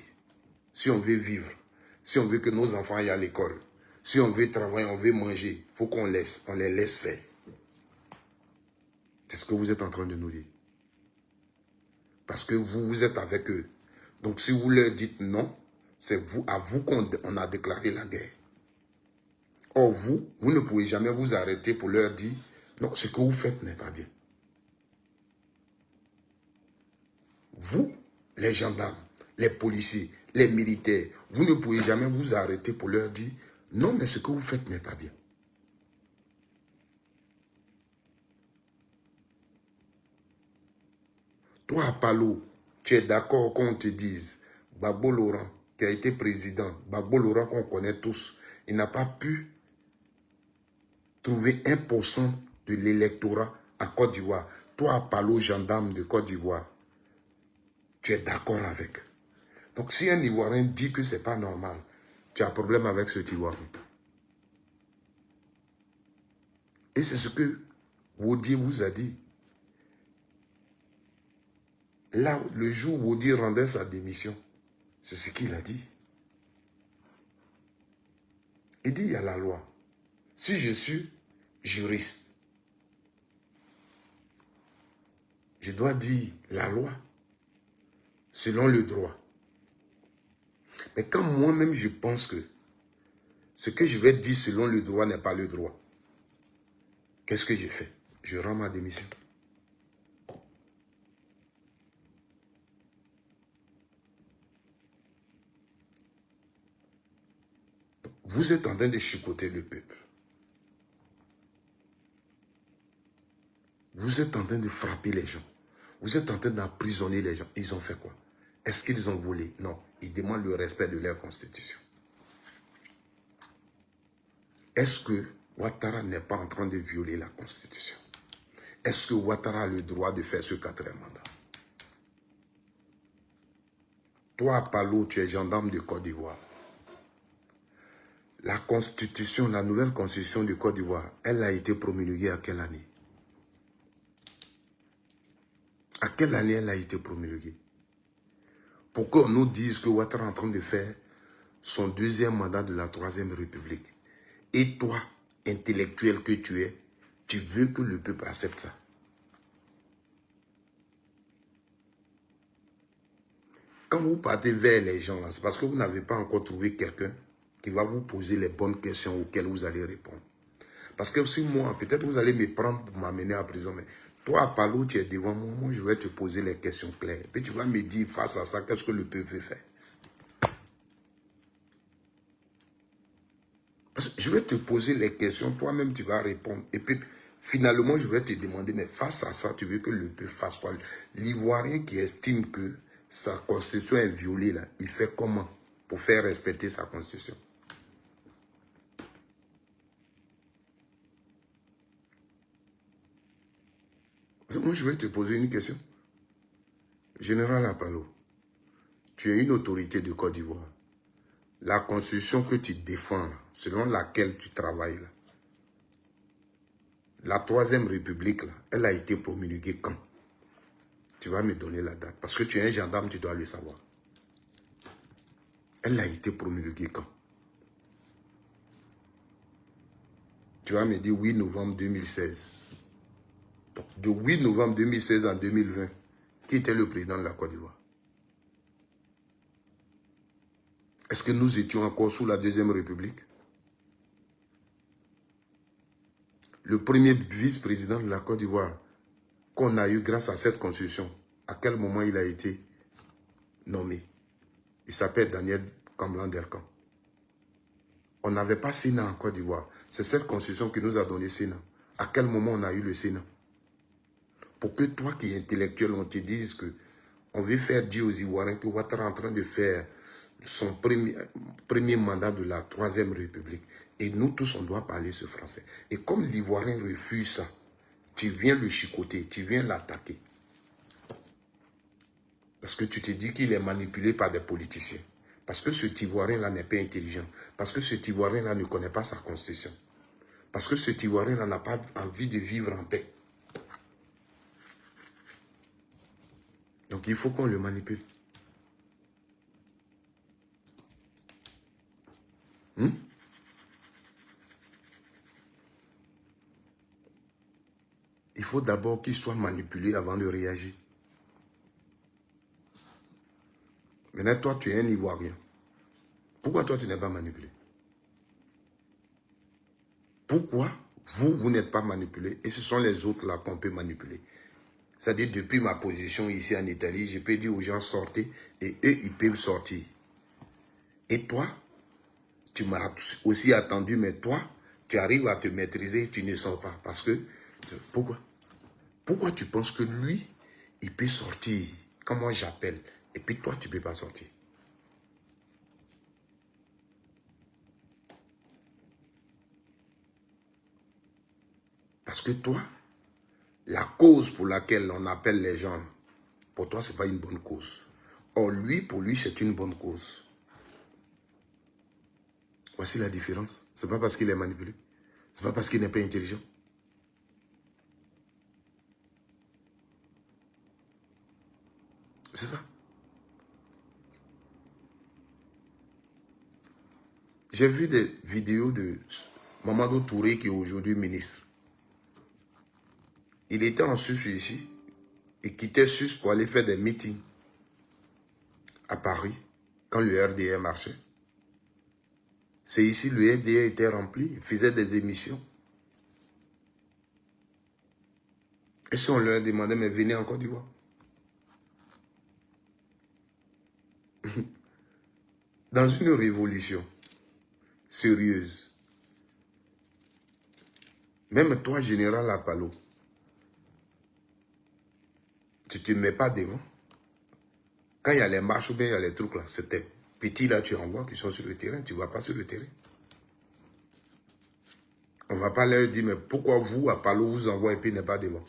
S1: Si on veut vivre, si on veut que nos enfants aillent à l'école, si on veut travailler, on veut manger, il faut qu'on les laisse faire. C'est ce que vous êtes en train de nous dire. Parce que vous êtes avec eux. Donc si vous leur dites non, c'est à vous qu'on a déclaré la guerre. Or vous ne pouvez jamais vous arrêter pour leur dire non, ce que vous faites n'est pas bien. Vous, les gendarmes, les policiers, les militaires, vous ne pouvez jamais vous arrêter pour leur dire non, mais ce que vous faites n'est pas bien. Toi, Apalo, tu es d'accord qu'on te dise Gbagbo Laurent, qui a été président, Gbagbo Laurent qu'on connaît tous, il n'a pas pu trouver 1% de l'électorat en Côte d'Ivoire. Toi, Apalo, gendarme de Côte d'Ivoire, tu es d'accord avec. Donc, si un Ivoirien dit que ce n'est pas normal, tu as un problème avec cet Ivoirien. Et c'est ce que Wodi vous a dit. Là, le jour où Wodi rendait sa démission, c'est ce qu'il a dit. Il dit, il y a la loi. Si je suis juriste, je dois dire la loi selon le droit. Mais quand moi-même je pense que ce que je vais dire selon le droit n'est pas le droit, qu'est-ce que je fais? Je rends ma démission. Vous êtes en train de chicoter le peuple. Vous êtes en train de frapper les gens. Vous êtes en train d'emprisonner les gens. Ils ont fait quoi? Est-ce qu'ils ont volé? Non. Ils demandent le respect de leur constitution. Est-ce que Ouattara n'est pas en train de violer la constitution? Est-ce que Ouattara a le droit de faire ce 4e mandat? Toi, Apalo, tu es gendarme de Côte d'Ivoire. La constitution, la nouvelle constitution de Côte d'Ivoire, elle a été promulguée à quelle année? À quelle année elle a été promulguée? Pour qu'on nous dise que Ouattara est en train de faire son 2e mandat de la 3e République. Et toi, intellectuel que tu es, tu veux que le peuple accepte ça. Quand vous partez vers les gens, c'est parce que vous n'avez pas encore trouvé quelqu'un qui va vous poser les bonnes questions auxquelles vous allez répondre. Parce que si moi, peut-être vous allez me prendre pour m'amener à prison, mais toi, à Palo, tu es devant moi, moi je vais te poser les questions claires. Puis tu vas me dire face à ça, qu'est-ce que le peuple veut faire. Parce que je vais te poser les questions, toi-même tu vas répondre. Et puis finalement, je vais te demander, mais face à ça, tu veux que le peuple fasse quoi? L'Ivoirien qui estime que sa constitution est violée, là, il fait comment pour faire respecter sa constitution? Moi, je vais te poser une question. Général Apalo, tu es une autorité de Côte d'Ivoire. La constitution que tu défends, là, selon laquelle tu travailles, là, la troisième république, là, elle a été promulguée quand? Tu vas me donner la date. Parce que tu es un gendarme, tu dois le savoir. Elle a été promulguée quand? Tu vas me dire 8 novembre 2016. Donc, de 8 novembre 2016 à 2020, qui était le président de la Côte d'Ivoire? Est-ce que nous étions encore sous la deuxième république? Le premier vice-président de la Côte d'Ivoire qu'on a eu grâce à cette constitution, à quel moment il a été nommé? Il s'appelle Daniel Kamblan-Delcan. On n'avait pas Sénat en Côte d'Ivoire. C'est cette constitution qui nous a donné Sénat. À quel moment on a eu le Sénat? Pour que toi qui es intellectuel, on te dise que on veut faire dire aux Ivoiriens que Ouattara est en train de faire son premier mandat de la troisième république. Et nous tous, on doit parler ce français. Et comme l'Ivoirien refuse ça, tu viens le chicoter, tu viens l'attaquer. Parce que tu te dis qu'il est manipulé par des politiciens. Parce que ce Ivoirien-là n'est pas intelligent. Parce que ce Ivoirien-là ne connaît pas sa constitution. Parce que ce Ivoirien-là n'a pas envie de vivre en paix. Donc il faut qu'on le manipule. Il faut d'abord qu'il soit manipulé avant de réagir. Maintenant, toi, tu es un Ivoirien. Pourquoi toi, tu n'es pas manipulé? Pourquoi vous n'êtes pas manipulé et ce sont les autres là qu'on peut manipuler? C'est-à-dire, depuis ma position ici en Italie, je peux dire aux gens sortez et eux, ils peuvent sortir. Et toi, tu m'as aussi attendu, mais toi, tu arrives à te maîtriser, tu ne sors pas. Parce que, pourquoi? Pourquoi tu penses que lui, il peut sortir quand moi j'appelle et puis toi, tu ne peux pas sortir? Parce que toi, la cause pour laquelle on appelle les gens, pour toi, ce n'est pas une bonne cause. Or, lui, pour lui, c'est une bonne cause. Voici la différence. Ce n'est pas parce qu'il est manipulé. Ce n'est pas parce qu'il n'est pas intelligent. C'est ça. J'ai vu des vidéos de Mamadou Touré qui est aujourd'hui ministre. Il était en Suisse ici. Il quittait Suisse pour aller faire des meetings à Paris quand le RDR marchait. C'est ici le RDR était rempli. Il faisait des émissions. Et si on leur demandait, mais venez en Côte d'Ivoire. Dans une révolution sérieuse, même toi, général Apalo, tu ne te mets pas devant. Quand il y a les marches ou bien il y a les trucs là, c'est tes petits là, tu envoies qui sont sur le terrain, tu ne vas pas sur le terrain. On ne va pas leur dire, mais pourquoi vous, Apalo, vous envoie et puis n'est pas devant.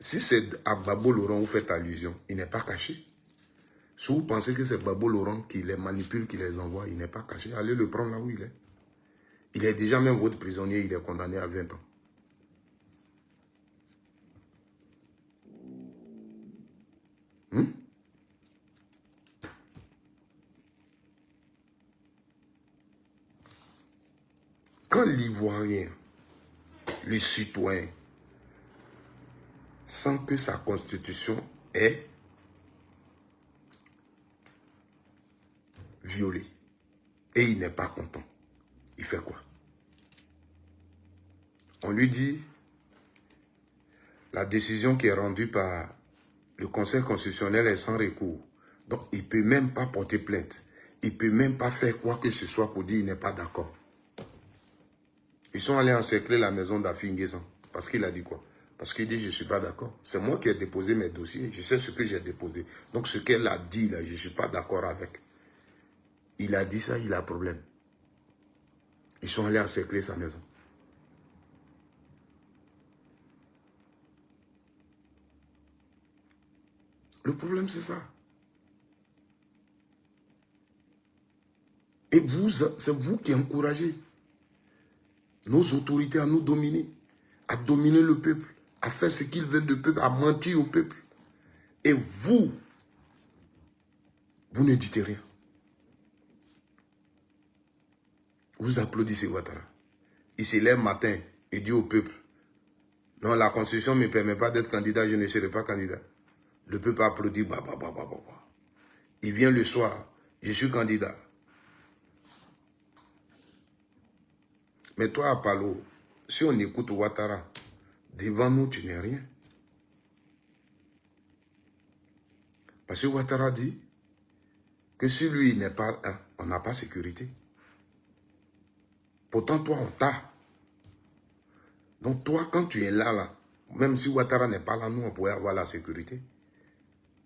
S1: Si c'est à Babo Laurent vous faites allusion, il n'est pas caché. Si vous pensez que c'est Babo Laurent qui les manipule, qui les envoie, il n'est pas caché. Allez le prendre là où il est. Il est déjà même votre prisonnier, il est condamné à 20 ans. Quand l'Ivoirien, le citoyen, sans que sa constitution est violée. Et il n'est pas content. Il fait quoi? On lui dit, la décision qui est rendue par le Conseil constitutionnel est sans recours. Donc, il ne peut même pas porter plainte. Il ne peut même pas faire quoi que ce soit pour dire qu'il n'est pas d'accord. Ils sont allés encercler la maison d'Afi Nguessan. Parce qu'il a dit quoi? Parce qu'il dit, je ne suis pas d'accord. C'est moi qui ai déposé mes dossiers. Je sais ce que j'ai déposé. Donc, ce qu'elle a dit, là, je ne suis pas d'accord avec. Il a dit ça, il a problème. Ils sont allés encercler sa maison. Le problème, c'est ça. Et vous, c'est vous qui encouragez nos autorités à nous dominer, à dominer le peuple, à faire ce qu'ils veulent du peuple, à mentir au peuple. Et vous, vous ne dites rien. Vous applaudissez Ouattara. Il se lève matin et dit au peuple, non, la Constitution ne me permet pas d'être candidat, je ne serai pas candidat. Le peuple applaudit, bah. Il vient le soir, je suis candidat. Mais toi, à Palo, si on écoute Ouattara, devant nous, tu n'es rien. Parce que Ouattara dit que si lui n'est pas un, on n'a pas sécurité. Pourtant, toi, on t'a. Donc, toi, quand tu es là, même si Ouattara n'est pas là, nous, on pourrait avoir la sécurité.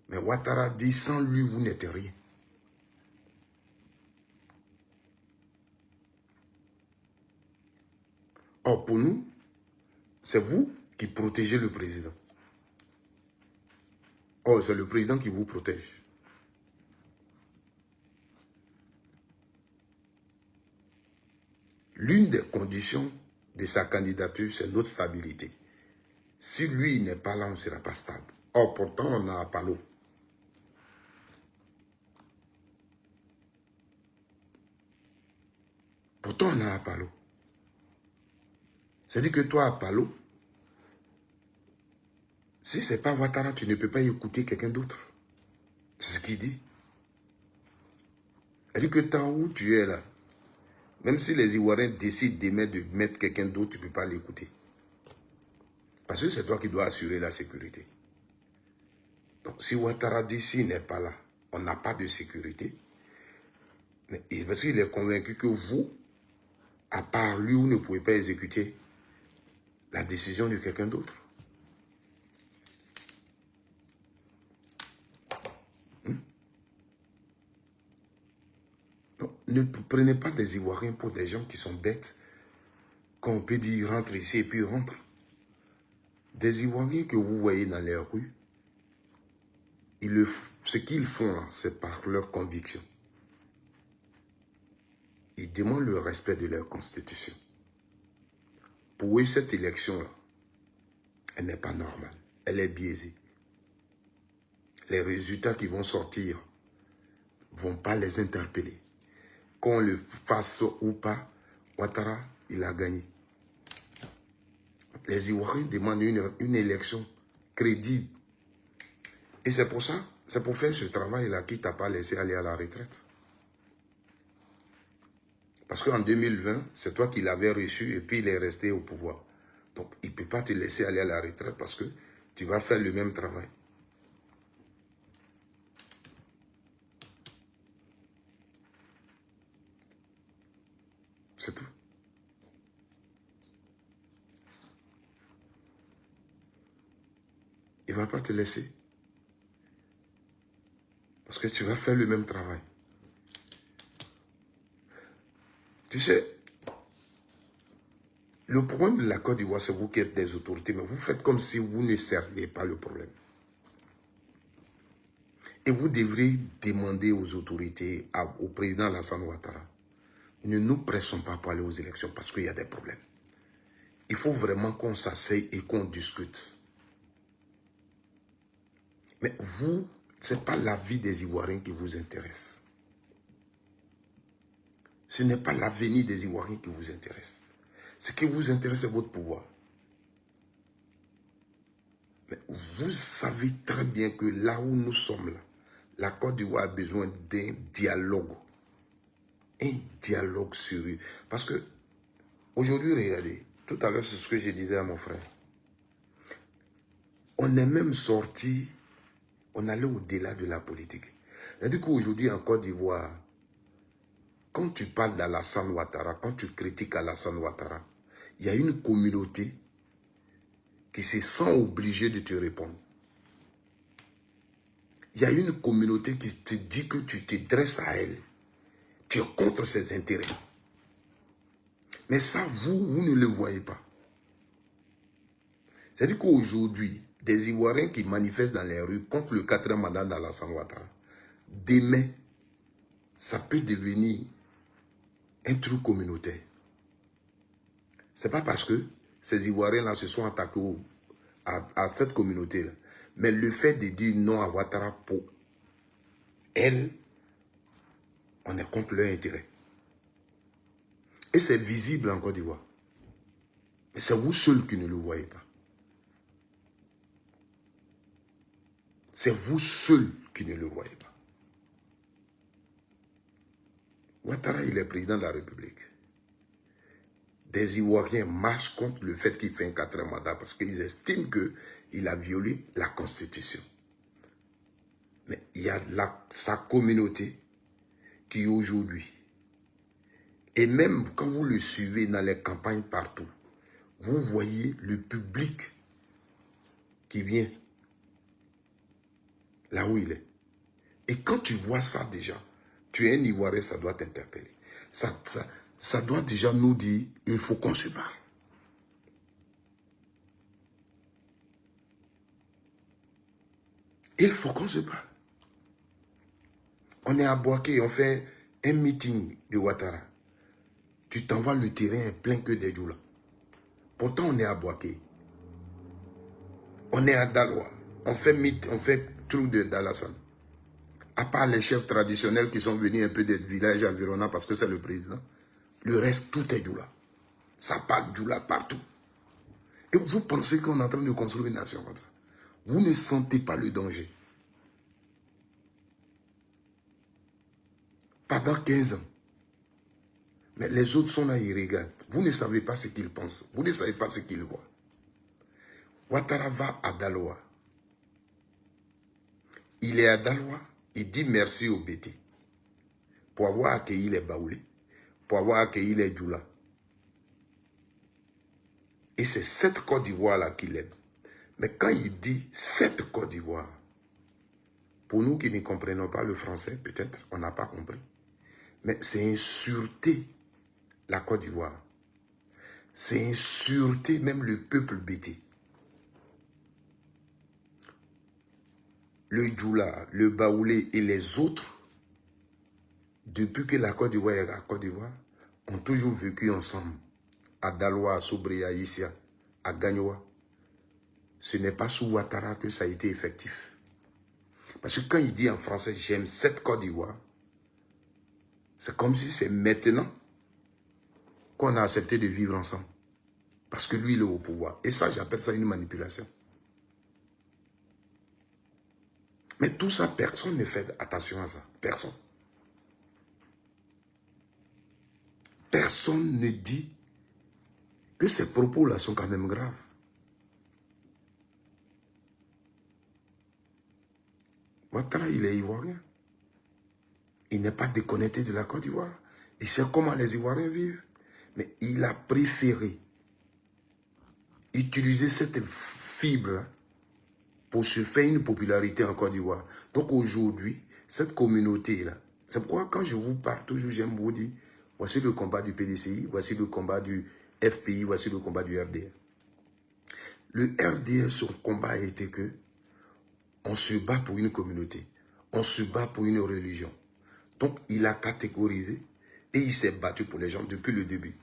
S1: Mais Ouattara dit, sans lui, vous n'êtes rien. Or, pour nous, c'est vous qui protégez le président. Or, c'est le président qui vous protège. L'une des conditions de sa candidature, c'est notre stabilité. Si lui n'est pas là, on ne sera pas stable. Or, pourtant, on a Apalo. Pourtant, on a Apalo. C'est-à-dire que toi, Apalo, si ce n'est pas Ouattara, tu ne peux pas écouter quelqu'un d'autre. C'est ce qu'il dit. C'est-à-dire que tant où tu es là, même si les Ivoiriens décident de mettre quelqu'un d'autre, tu ne peux pas l'écouter. Parce que c'est toi qui dois assurer la sécurité. Donc, si Ouattara d'ici n'est pas là, on n'a pas de sécurité. Parce qu'il est convaincu que vous, à part lui, vous ne pouvez pas exécuter la décision de quelqu'un d'autre. Donc, ne prenez pas des Ivoiriens pour des gens qui sont bêtes, qu'on peut dire rentre ici et puis rentre. Des Ivoiriens que vous voyez dans les rues, ce qu'ils font là, c'est par leur conviction. Ils demandent le respect de leur constitution. Pour eux, cette élection-là, elle n'est pas normale. Elle est biaisée. Les résultats qui vont sortir ne vont pas les interpeller. Qu'on le fasse ou pas, Ouattara, il a gagné. Les Ivoiriens demandent une élection crédible. Et c'est pour ça, c'est pour faire ce travail-là qui t'a pas laissé aller à la retraite. Parce qu'en 2020, c'est toi qui l'avais reçu et puis il est resté au pouvoir. Donc, il ne peut pas te laisser aller à la retraite parce que tu vas faire le même travail. C'est tout. Il ne va pas te laisser. Parce que tu vas faire le même travail. Tu sais, le problème de la Côte d'Ivoire, c'est vous qui êtes des autorités, mais vous faites comme si vous ne serviez pas le problème. Et vous devrez demander aux autorités, au président Alassane Ouattara, ne nous pressons pas pour aller aux élections parce qu'il y a des problèmes. Il faut vraiment qu'on s'asseye et qu'on discute. Mais vous, ce n'est pas la vie des Ivoiriens qui vous intéresse. Ce n'est pas l'avenir des Ivoiriens qui vous intéresse. Ce qui vous intéresse, c'est votre pouvoir. Mais vous savez très bien que là où nous sommes là, la Côte d'Ivoire a besoin d'un dialogue. Un dialogue sérieux. Parce que, aujourd'hui, regardez, tout à l'heure, c'est ce que je disais à mon frère. On est même sorti, on allait au-delà de la politique. C'est-à-dire qu'aujourd'hui, en Côte d'Ivoire, quand tu parles d'Alassane Ouattara, quand tu critiques Alassane Ouattara, il y a une communauté qui se sent obligée de te répondre. Il y a une communauté qui te dit que tu te dresses à elle. Tu es contre ses intérêts. Mais ça, vous ne le voyez pas. C'est-à-dire qu'aujourd'hui, des Ivoiriens qui manifestent dans les rues contre le 4e mandat d'Alassane Ouattara, demain, ça peut devenir un truc communautaire. Ce n'est pas parce que ces Ivoiriens-là se sont attaqués à cette communauté-là. Mais le fait de dire non à Ouattara pour elle, on est contre leur intérêt. Et c'est visible en Côte d'Ivoire. Mais c'est vous seuls qui ne le voyez pas. C'est vous seuls qui ne le voyez pas. Ouattara, il est président de la République. Des Ivoiriens marchent contre le fait qu'il fait un 4e mandat parce qu'ils estiment qu'il a violé la Constitution. Mais il y a sa communauté qui aujourd'hui, et même quand vous le suivez dans les campagnes partout, vous voyez le public qui vient là où il est. Et quand tu vois ça déjà, tu es un Ivoirien, ça doit t'interpeller. Ça doit déjà nous dire, il faut qu'on se parle. Il faut qu'on se parle. On est à Boaké, on fait un meeting de Ouattara. Tu t'envoies, le terrain est plein que des djoulas. Pourtant, on est à Boaké. On est à Daloa. On fait trou d'Alassane. À part les chefs traditionnels qui sont venus un peu des villages environnants parce que c'est le président. Le reste, tout est djoula. Ça parle djoula partout. Et vous pensez qu'on est en train de construire une nation comme ça. Vous ne sentez pas le danger. Pendant 15 ans. Mais les autres sont là, ils regardent. Vous ne savez pas ce qu'ils pensent. Vous ne savez pas ce qu'ils voient. Ouattara va à Daloa. Il est à Daloa. Il dit merci au BT. Pour avoir accueilli les Baoulés. Pour avoir accueilli les Djoula. Et c'est cette Côte d'Ivoire-là qu'il aime. Mais quand il dit cette Côte d'Ivoire, pour nous qui ne comprenons pas le français, peut-être, on n'a pas compris. Mais c'est insulter la Côte d'Ivoire. C'est insulter même le peuple bété. Le Djoula, le Baoulé et les autres, depuis que la Côte d'Ivoire est la Côte d'Ivoire, ont toujours vécu ensemble. À Daloa, à Sobré, à Issia, à Gagnoa. Ce n'est pas sous Ouattara que ça a été effectif. Parce que quand il dit en français, j'aime cette Côte d'Ivoire, c'est comme si c'est maintenant qu'on a accepté de vivre ensemble. Parce que lui, il est au pouvoir. Et ça, j'appelle ça une manipulation. Mais tout ça, personne ne fait attention à ça. Personne. Personne ne dit que ces propos-là sont quand même graves. Ouattara, il est ivoirien. Il n'est pas déconnecté de la Côte d'Ivoire. Il sait comment les Ivoiriens vivent. Mais il a préféré utiliser cette fibre pour se faire une popularité en Côte d'Ivoire. Donc aujourd'hui, cette communauté-là, c'est pourquoi quand je vous parle toujours, j'aime vous dire, voici le combat du PDCI, voici le combat du FPI, voici le combat du RDR. Le RDR, son combat a été que on se bat pour une communauté, on se bat pour une religion. Donc il a catégorisé et il s'est battu pour les gens depuis le début.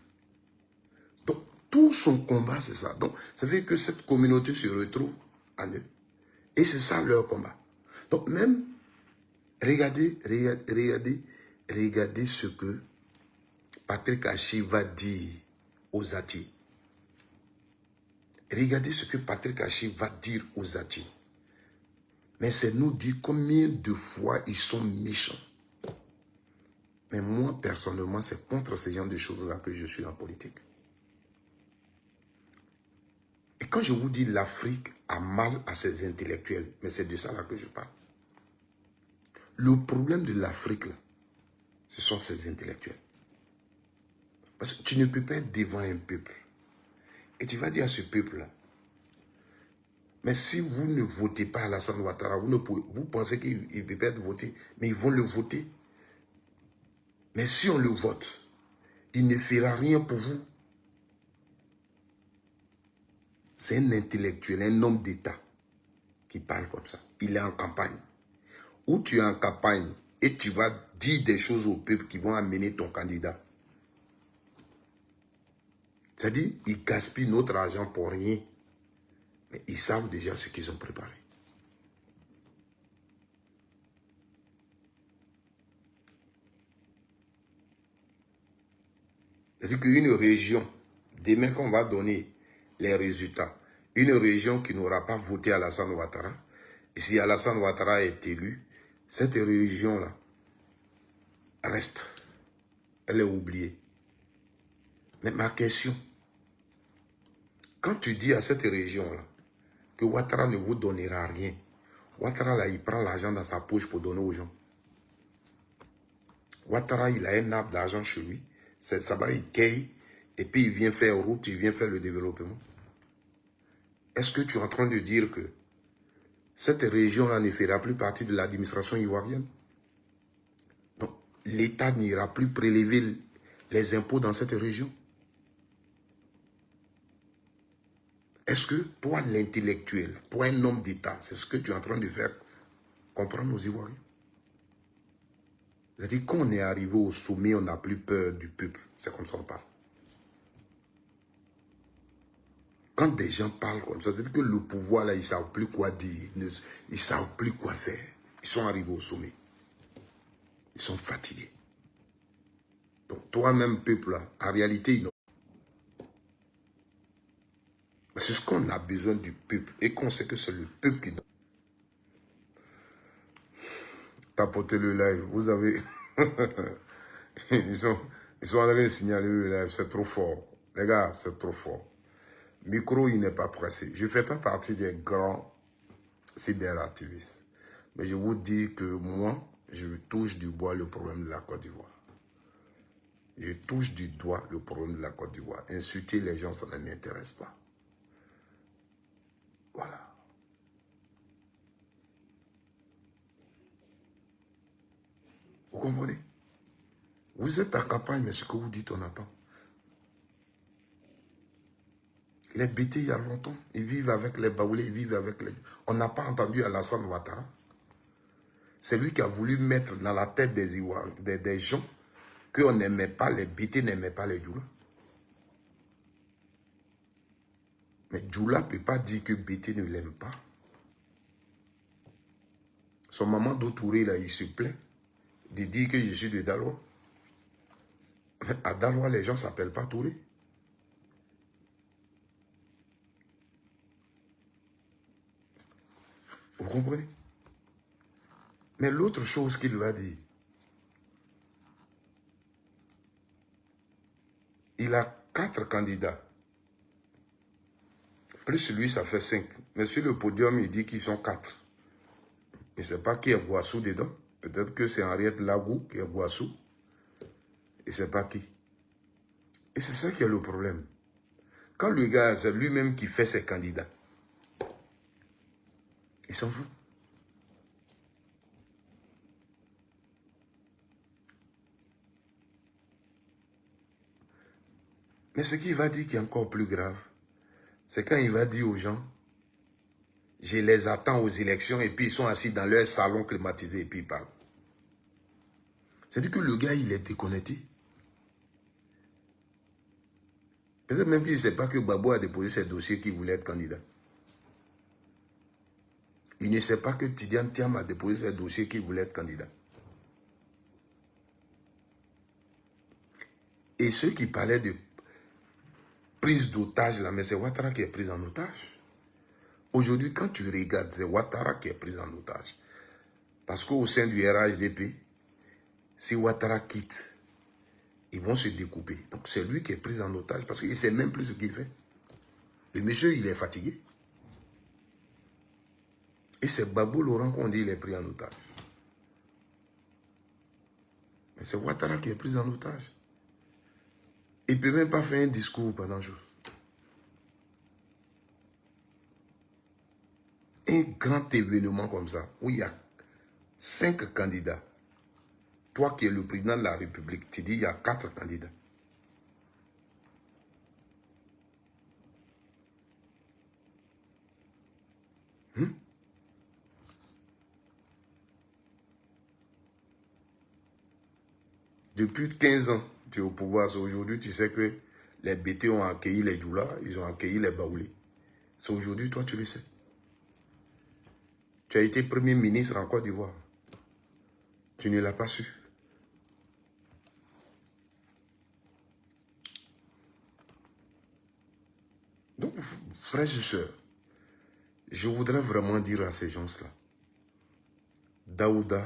S1: Donc tout son combat, c'est ça. Donc ça veut dire que cette communauté se retrouve en eux. Et c'est ça leur combat. Donc même, regardez ce que Patrick Hachi va dire aux Ati. Regardez ce que Patrick Hachi va dire aux Adji. Mais c'est nous dire combien de fois ils sont méchants. Mais moi, personnellement, c'est contre ce genre de choses-là que je suis en politique. Et quand je vous dis l'Afrique a mal à ses intellectuels, mais c'est de ça là que je parle. Le problème de l'Afrique, ce sont ses intellectuels. Parce que tu ne peux pas être devant un peuple. Et tu vas dire à ce peuple-là, mais si vous ne votez pas Alassane Ouattara, vous pensez qu'il ne peut pas être voté, mais ils vont le voter. Mais si on le vote, il ne fera rien pour vous. C'est un intellectuel, un homme d'État qui parle comme ça. Il est en campagne. Ou tu es en campagne et tu vas dire des choses au peuple qui vont amener ton candidat. C'est-à-dire, ils gaspillent notre argent pour rien. Mais ils savent déjà ce qu'ils ont préparé. C'est-à-dire qu'une région, demain qu'on va donner les résultats, une région qui n'aura pas voté Alassane Ouattara, et si Alassane Ouattara est élu, cette région-là reste. Elle est oubliée. Mais ma question, quand tu dis à cette région-là que Ouattara ne vous donnera rien, Ouattara, là, il prend l'argent dans sa poche pour donner aux gens. Ouattara, il a un arbre d'argent chez lui. Ça va, il cueille. Et puis, il vient faire route, il vient faire le développement. Est-ce que tu es en train de dire que cette région-là ne fera plus partie de l'administration ivoirienne? Donc, l'État n'ira plus prélever les impôts dans cette région? Est-ce que toi, l'intellectuel, toi, un homme d'État, c'est ce que tu es en train de faire comprendre aux Ivoiriens? C'est-à-dire, quand on est arrivé au sommet, on n'a plus peur du peuple. C'est comme ça qu'on parle. Quand des gens parlent comme ça, c'est-à-dire que le pouvoir, là, ils ne savent plus quoi dire. Ils ne savent plus quoi faire. Ils sont arrivés au sommet. Ils sont fatigués. Donc, toi-même, peuple, là, en réalité, ils n'ont pas. C'est ce qu'on a besoin du peuple. Et qu'on sait que c'est le peuple qui donne. Tapotez le live. Vous avez... ils sont en train de signaler le live. C'est trop fort. Les gars, c'est trop fort. Micro, il n'est pas pressé. Je ne fais pas partie des grands cyberactivistes. Mais je vous dis que moi, je touche du bois le problème de la Côte d'Ivoire. Je touche du doigt le problème de la Côte d'Ivoire. Insulter les gens, ça ne m'intéresse pas. Voilà. Vous comprenez? Vous êtes en campagne, mais ce que vous dites, on attend. Les BT, il y a longtemps, ils vivent avec les Baoulés, ils vivent avec les... On n'a pas entendu Alassane Ouattara. C'est lui qui a voulu mettre dans la tête des Ivoiriens, des gens, qu'on n'aimait pas, les BT n'aimaient pas les Djoula. Mais Djoula ne peut pas dire que BT ne l'aime pas. Son maman d'Autouré, là, il se plaint de dire que je suis de Daloa. Mais à Daloa, les gens ne s'appellent pas Touré. Vous comprenez? Mais l'autre chose qu'il va dire, il a 4 candidats. Plus lui, ça fait 5. Mais sur le podium, il dit qu'ils sont 4. Il ne sait pas qui est Boissou dedans. Peut-être que c'est Henriette Lagou qui est Boissou. Il ne sait pas qui. Et c'est ça qui est le problème. Quand le gars, c'est lui-même qui fait ses candidats, il s'en fout. Mais ce qu'il va dire qui est encore plus grave, c'est quand il va dire aux gens, je les attends aux élections et puis ils sont assis dans leur salon climatisé et puis ils parlent. C'est-à-dire que le gars, il est déconnecté. Peut-être même qu'il ne sait pas que Babou a déposé ses dossiers qu'il voulait être candidat. Il ne sait pas que Tidiane Thiam a déposé ses dossiers qu'il voulait être candidat. Et ceux qui parlaient de prise d'otage là, mais c'est Ouattara qui est pris en otage. Aujourd'hui, quand tu regardes, c'est Ouattara qui est pris en otage. Parce qu'au sein du RHDP, si Ouattara quitte, ils vont se découper. Donc c'est lui qui est pris en otage parce qu'il ne sait même plus ce qu'il fait. Le monsieur, il est fatigué. Et c'est Babou Laurent qu'on dit qu'il est pris en otage. Mais c'est Ouattara qui est pris en otage. Il ne peut même pas faire un discours pendant le jour. Un grand événement comme ça, où il y a 5 candidats. Toi qui es le président de la République, tu dis il y a 4 candidats. Depuis 15 ans, tu es au pouvoir. Aujourd'hui, tu sais que les BT ont accueilli les Djoula, ils ont accueilli les Baoulés. C'est aujourd'hui, toi, tu le sais. Tu as été premier ministre en Côte d'Ivoire. Tu ne l'as pas su. Donc, frères et sœurs, je voudrais vraiment dire à ces gens-là, Daouda,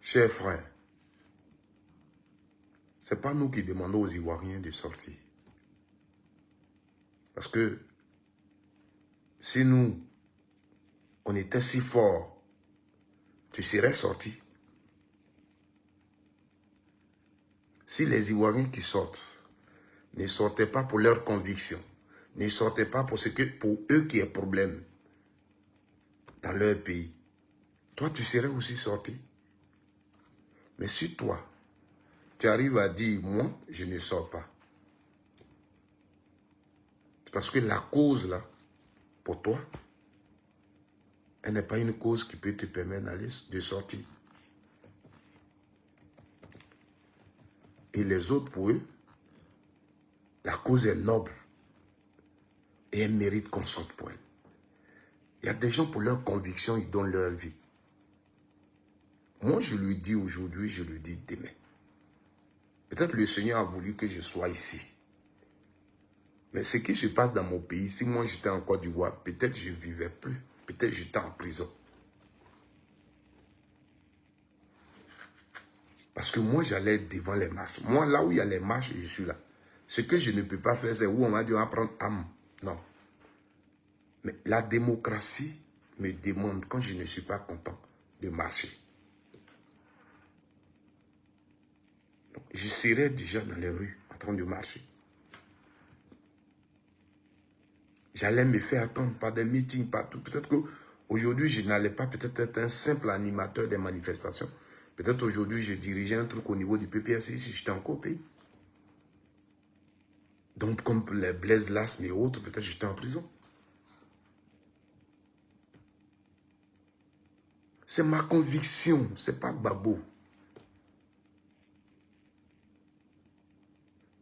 S1: chers frères, ce n'est pas nous qui demandons aux Ivoiriens de sortir. Parce que si nous, on était si forts, tu serais sorti. Si les Ivoiriens qui sortent ne sortaient pas pour leurs convictions, ne sortaient pas pour eux qui est problème dans leur pays, toi tu serais aussi sorti. Mais si toi, tu arrives à dire, moi, je ne sors pas. Parce que la cause là, pour toi, elle n'est pas une cause qui peut te permettre d'aller de sortir. Et les autres, pour eux, la cause est noble. Et elle mérite qu'on sorte pour elle. Il y a des gens, pour leurs convictions, ils donnent leur vie. Moi, je le dis aujourd'hui, je le dis demain. Peut-être le Seigneur a voulu que je sois ici. Mais ce qui se passe dans mon pays, si moi j'étais en Côte d'Ivoire, peut-être je ne vivais plus. Peut-être j'étais en prison. Parce que moi, j'allais devant les marches. Moi, là où il y a les marches, je suis là. Ce que je ne peux pas faire, c'est où on m'a dit on va prendre âme. Non. Mais la démocratie me demande, quand je ne suis pas content, de marcher. Donc, je serais déjà dans les rues, en train de marcher. J'allais me faire attendre par des meetings partout. Peut-être qu'aujourd'hui, je n'allais pas peut-être être un simple animateur des manifestations. Peut-être aujourd'hui, je dirigeais un truc au niveau du PPRC si j'étais encore au pays. Donc, comme les Blaise Lasme et autres, peut-être j'étais en prison. C'est ma conviction, c'est pas Babo.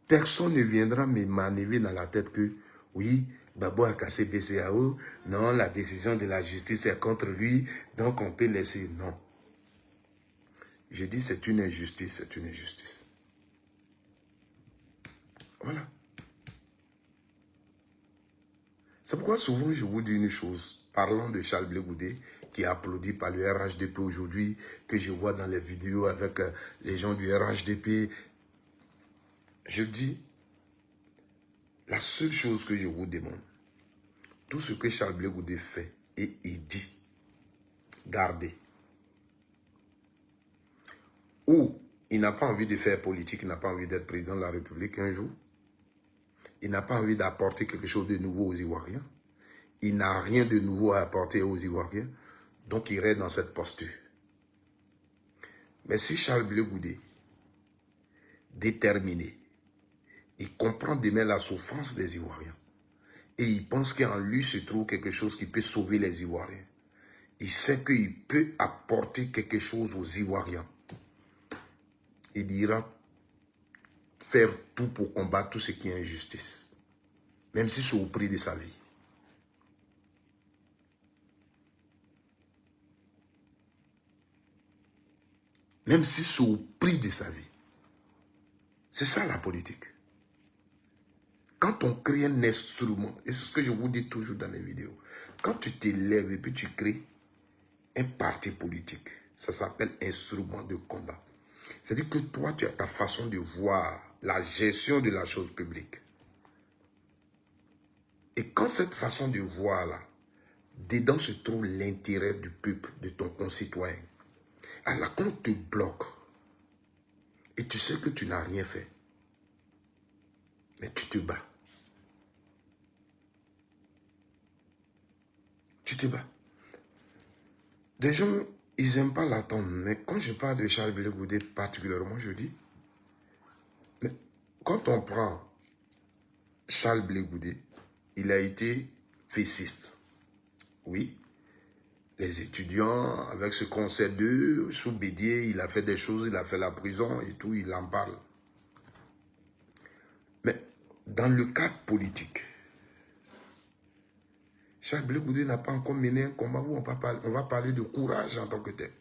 S1: Personne ne viendra me manœuvrer dans la tête que, oui, Babo a cassé BCAO, non, la décision de la justice est contre lui, donc on peut laisser. Non. Je dis c'est une injustice, c'est une injustice. Voilà. C'est pourquoi souvent je vous dis une chose, parlant de Charles Blé Goudé, qui est applaudi par le RHDP aujourd'hui, que je vois dans les vidéos avec les gens du RHDP. Je dis, la seule chose que je vous demande, tout ce que Charles Blé Goudé fait et il dit, gardez. Ou il n'a pas envie de faire politique, il n'a pas envie d'être président de la République un jour. Il n'a pas envie d'apporter quelque chose de nouveau aux Ivoiriens. Il n'a rien de nouveau à apporter aux Ivoiriens. Donc il reste dans cette posture. Mais si Charles Blé Goudé, déterminé, il comprend demain la souffrance des Ivoiriens et il pense qu'en lui se trouve quelque chose qui peut sauver les Ivoiriens. Il sait qu'il peut apporter quelque chose aux Ivoiriens. Il ira faire tout pour combattre tout ce qui est injustice. Même si c'est au prix de sa vie. Même si c'est au prix de sa vie. C'est ça la politique. Quand on crée un instrument, et c'est ce que je vous dis toujours dans les vidéos, quand tu t'élèves et puis tu crées un parti politique, ça s'appelle instrument de combat. C'est-à-dire que toi, tu as ta façon de voir la gestion de la chose publique. Et quand cette façon de voir-là, dedans se trouve l'intérêt du peuple, de ton concitoyen. Alors, quand on te bloque, et tu sais que tu n'as rien fait, mais tu te bats. Tu te bats. Des gens, ils n'aiment pas l'attendre. Mais quand je parle de Charles Blé Goudé particulièrement, je dis, mais quand on prend Charles Blé Goudé, il a été fessiste. Oui. Les étudiants, avec ce concert d'eux, sous Bédier, il a fait des choses, il a fait la prison et tout, il en parle. Mais dans le cadre politique, Charles Blé Goudé n'a pas encore mené un combat où on va parler de courage en tant que tel.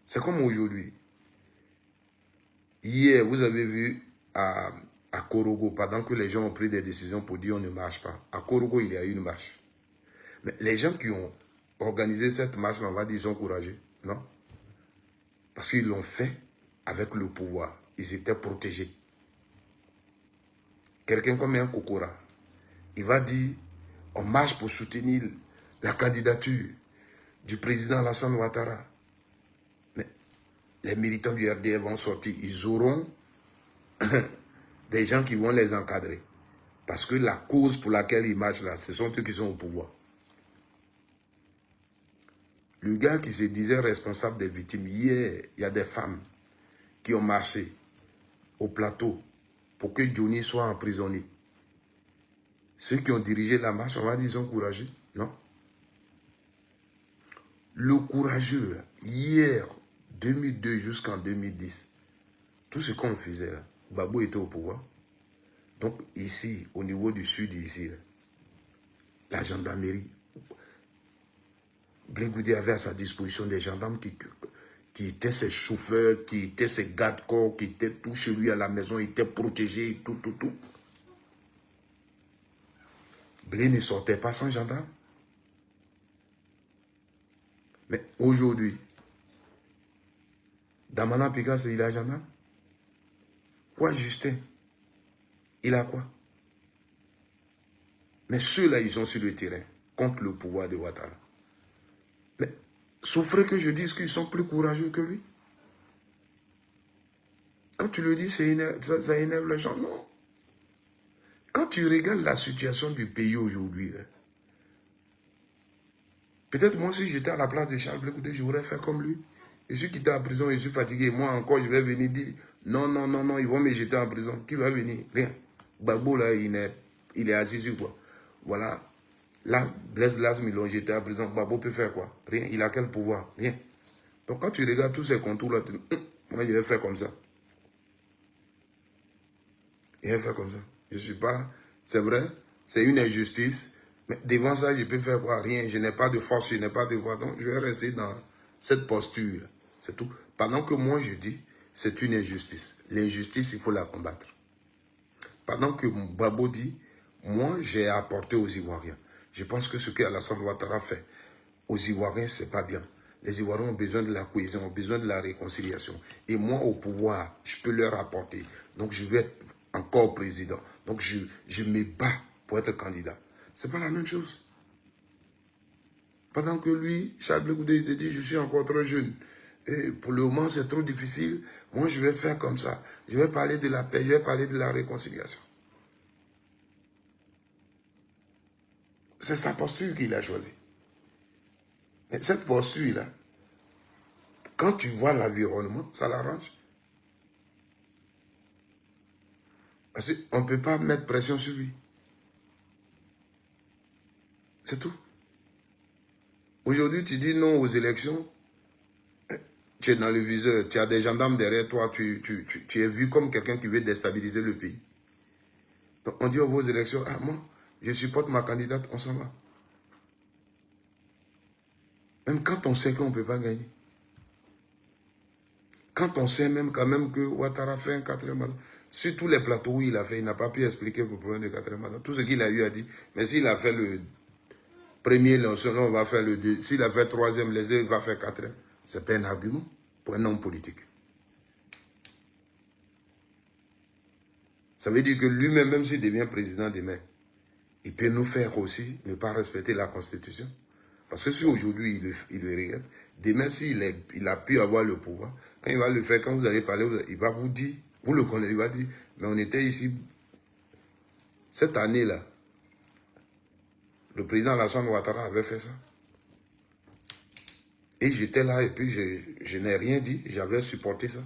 S1: C'est comme aujourd'hui. Hier, vous avez vu à Korogo, pendant que les gens ont pris des décisions pour dire on ne marche pas. À Korogo, il y a eu une marche. Mais les gens qui ont organisé cette marche, on va dire, ils sont courageux. Non? Parce qu'ils l'ont fait avec le pouvoir. Ils étaient protégés. Quelqu'un comme un Kokora, il va dire, on marche pour soutenir la candidature du président Alassane Ouattara. Mais les militants du RDF vont sortir. Ils auront des gens qui vont les encadrer. Parce que la cause pour laquelle ils marchent là, ce sont eux qui sont au pouvoir. Le gars qui se disait responsable des victimes, hier, il y a des femmes qui ont marché au plateau pour que Johnny soit emprisonné. Ceux qui ont dirigé la marche, on va dire, ils sont courageux. Non. Le courageux, là, hier, 2002 jusqu'en 2010, tout ce qu'on faisait là, Babou était au pouvoir. Donc ici, au niveau du sud, ici, là, la gendarmerie, Blé Goudé avait à sa disposition des gendarmes qui étaient ses chauffeurs, qui étaient ses gardes-corps, qui étaient tout chez lui à la maison, il était protégé, tout. Blé ne sortait pas sans gendarme. Mais aujourd'hui, Damana Picasso, il a gendarme. Quoi, Justin? Il a quoi? Mais ceux-là, ils sont sur le terrain contre le pouvoir de Ouattara. Mais souffrez que je dise qu'ils sont plus courageux que lui. Quand tu le dis, ça énerve les gens. Non. Quand tu regardes la situation du pays aujourd'hui, peut-être moi, si j'étais à la place de Charles Blé Goudé, j'aurais fait comme lui. Je suis quitté en prison, je suis fatigué. Moi encore, je vais venir dire, non, ils vont me jeter en prison. Qui va venir? Rien. Gbagbo, là, il est assis sur quoi? Voilà. Là, Blaise Lasme, ils l'ont jeté en prison. Gbagbo peut faire quoi? Rien. Il a quel pouvoir? Rien. Donc quand tu regardes tous ces contours-là, moi, je vais faire comme ça. Je vais faire comme ça. Je ne suis pas... C'est vrai, c'est une injustice. Mais devant ça, je peux faire quoi? Rien. Je n'ai pas de force, je n'ai pas de voix. Donc, je vais rester dans cette posture. C'est tout. Pendant que moi, je dis, c'est une injustice. L'injustice, il faut la combattre. Pendant que Babo dit, moi, j'ai apporté aux Ivoiriens. Je pense que ce qu'Alassane Ouattara fait aux Ivoiriens, ce n'est pas bien. Les Ivoiriens ont besoin de la cohésion, ont besoin de la réconciliation. Et moi, au pouvoir, je peux leur apporter. Donc, je vais être encore président. Donc, je me bats pour être candidat. Ce n'est pas la même chose. Pendant que lui, Charles Blé Goudé, il se dit, je suis encore trop jeune. Et pour le moment, c'est trop difficile. Moi, je vais faire comme ça. Je vais parler de la paix, je vais parler de la réconciliation. C'est sa posture qu'il a choisie. Mais cette posture-là, quand tu vois l'environnement, ça l'arrange. Parce qu'on ne peut pas mettre pression sur lui. C'est tout. Aujourd'hui, tu dis non aux élections. Tu es dans le viseur, tu as des gendarmes derrière toi, tu es vu comme quelqu'un qui veut déstabiliser le pays. Donc on dit aux élections, ah moi, je supporte ma candidate, on s'en va. Même quand on sait qu'on ne peut pas gagner. Quand on sait même quand même que Ouattara fait un 4e mandat. Sur tous les plateaux où il a fait, il n'a pas pu expliquer le problème de quatrième mandat. Tout ce qu'il a eu à dire, mais s'il a fait le premier, on va faire le deux. S'il a fait troisième, les autres, il va faire quatrième. Ce n'est pas un argument pour un homme politique. Ça veut dire que lui-même, même s'il devient président demain, il peut nous faire aussi ne pas respecter la Constitution. Parce que si aujourd'hui il le regrette, demain s'il a pu avoir le pouvoir, quand il va le faire, quand vous allez parler, il va vous dire, vous le connaissez, il va dire, mais on était ici, cette année-là, le président Alassane Ouattara avait fait ça. Et j'étais là et puis je n'ai rien dit, j'avais supporté ça.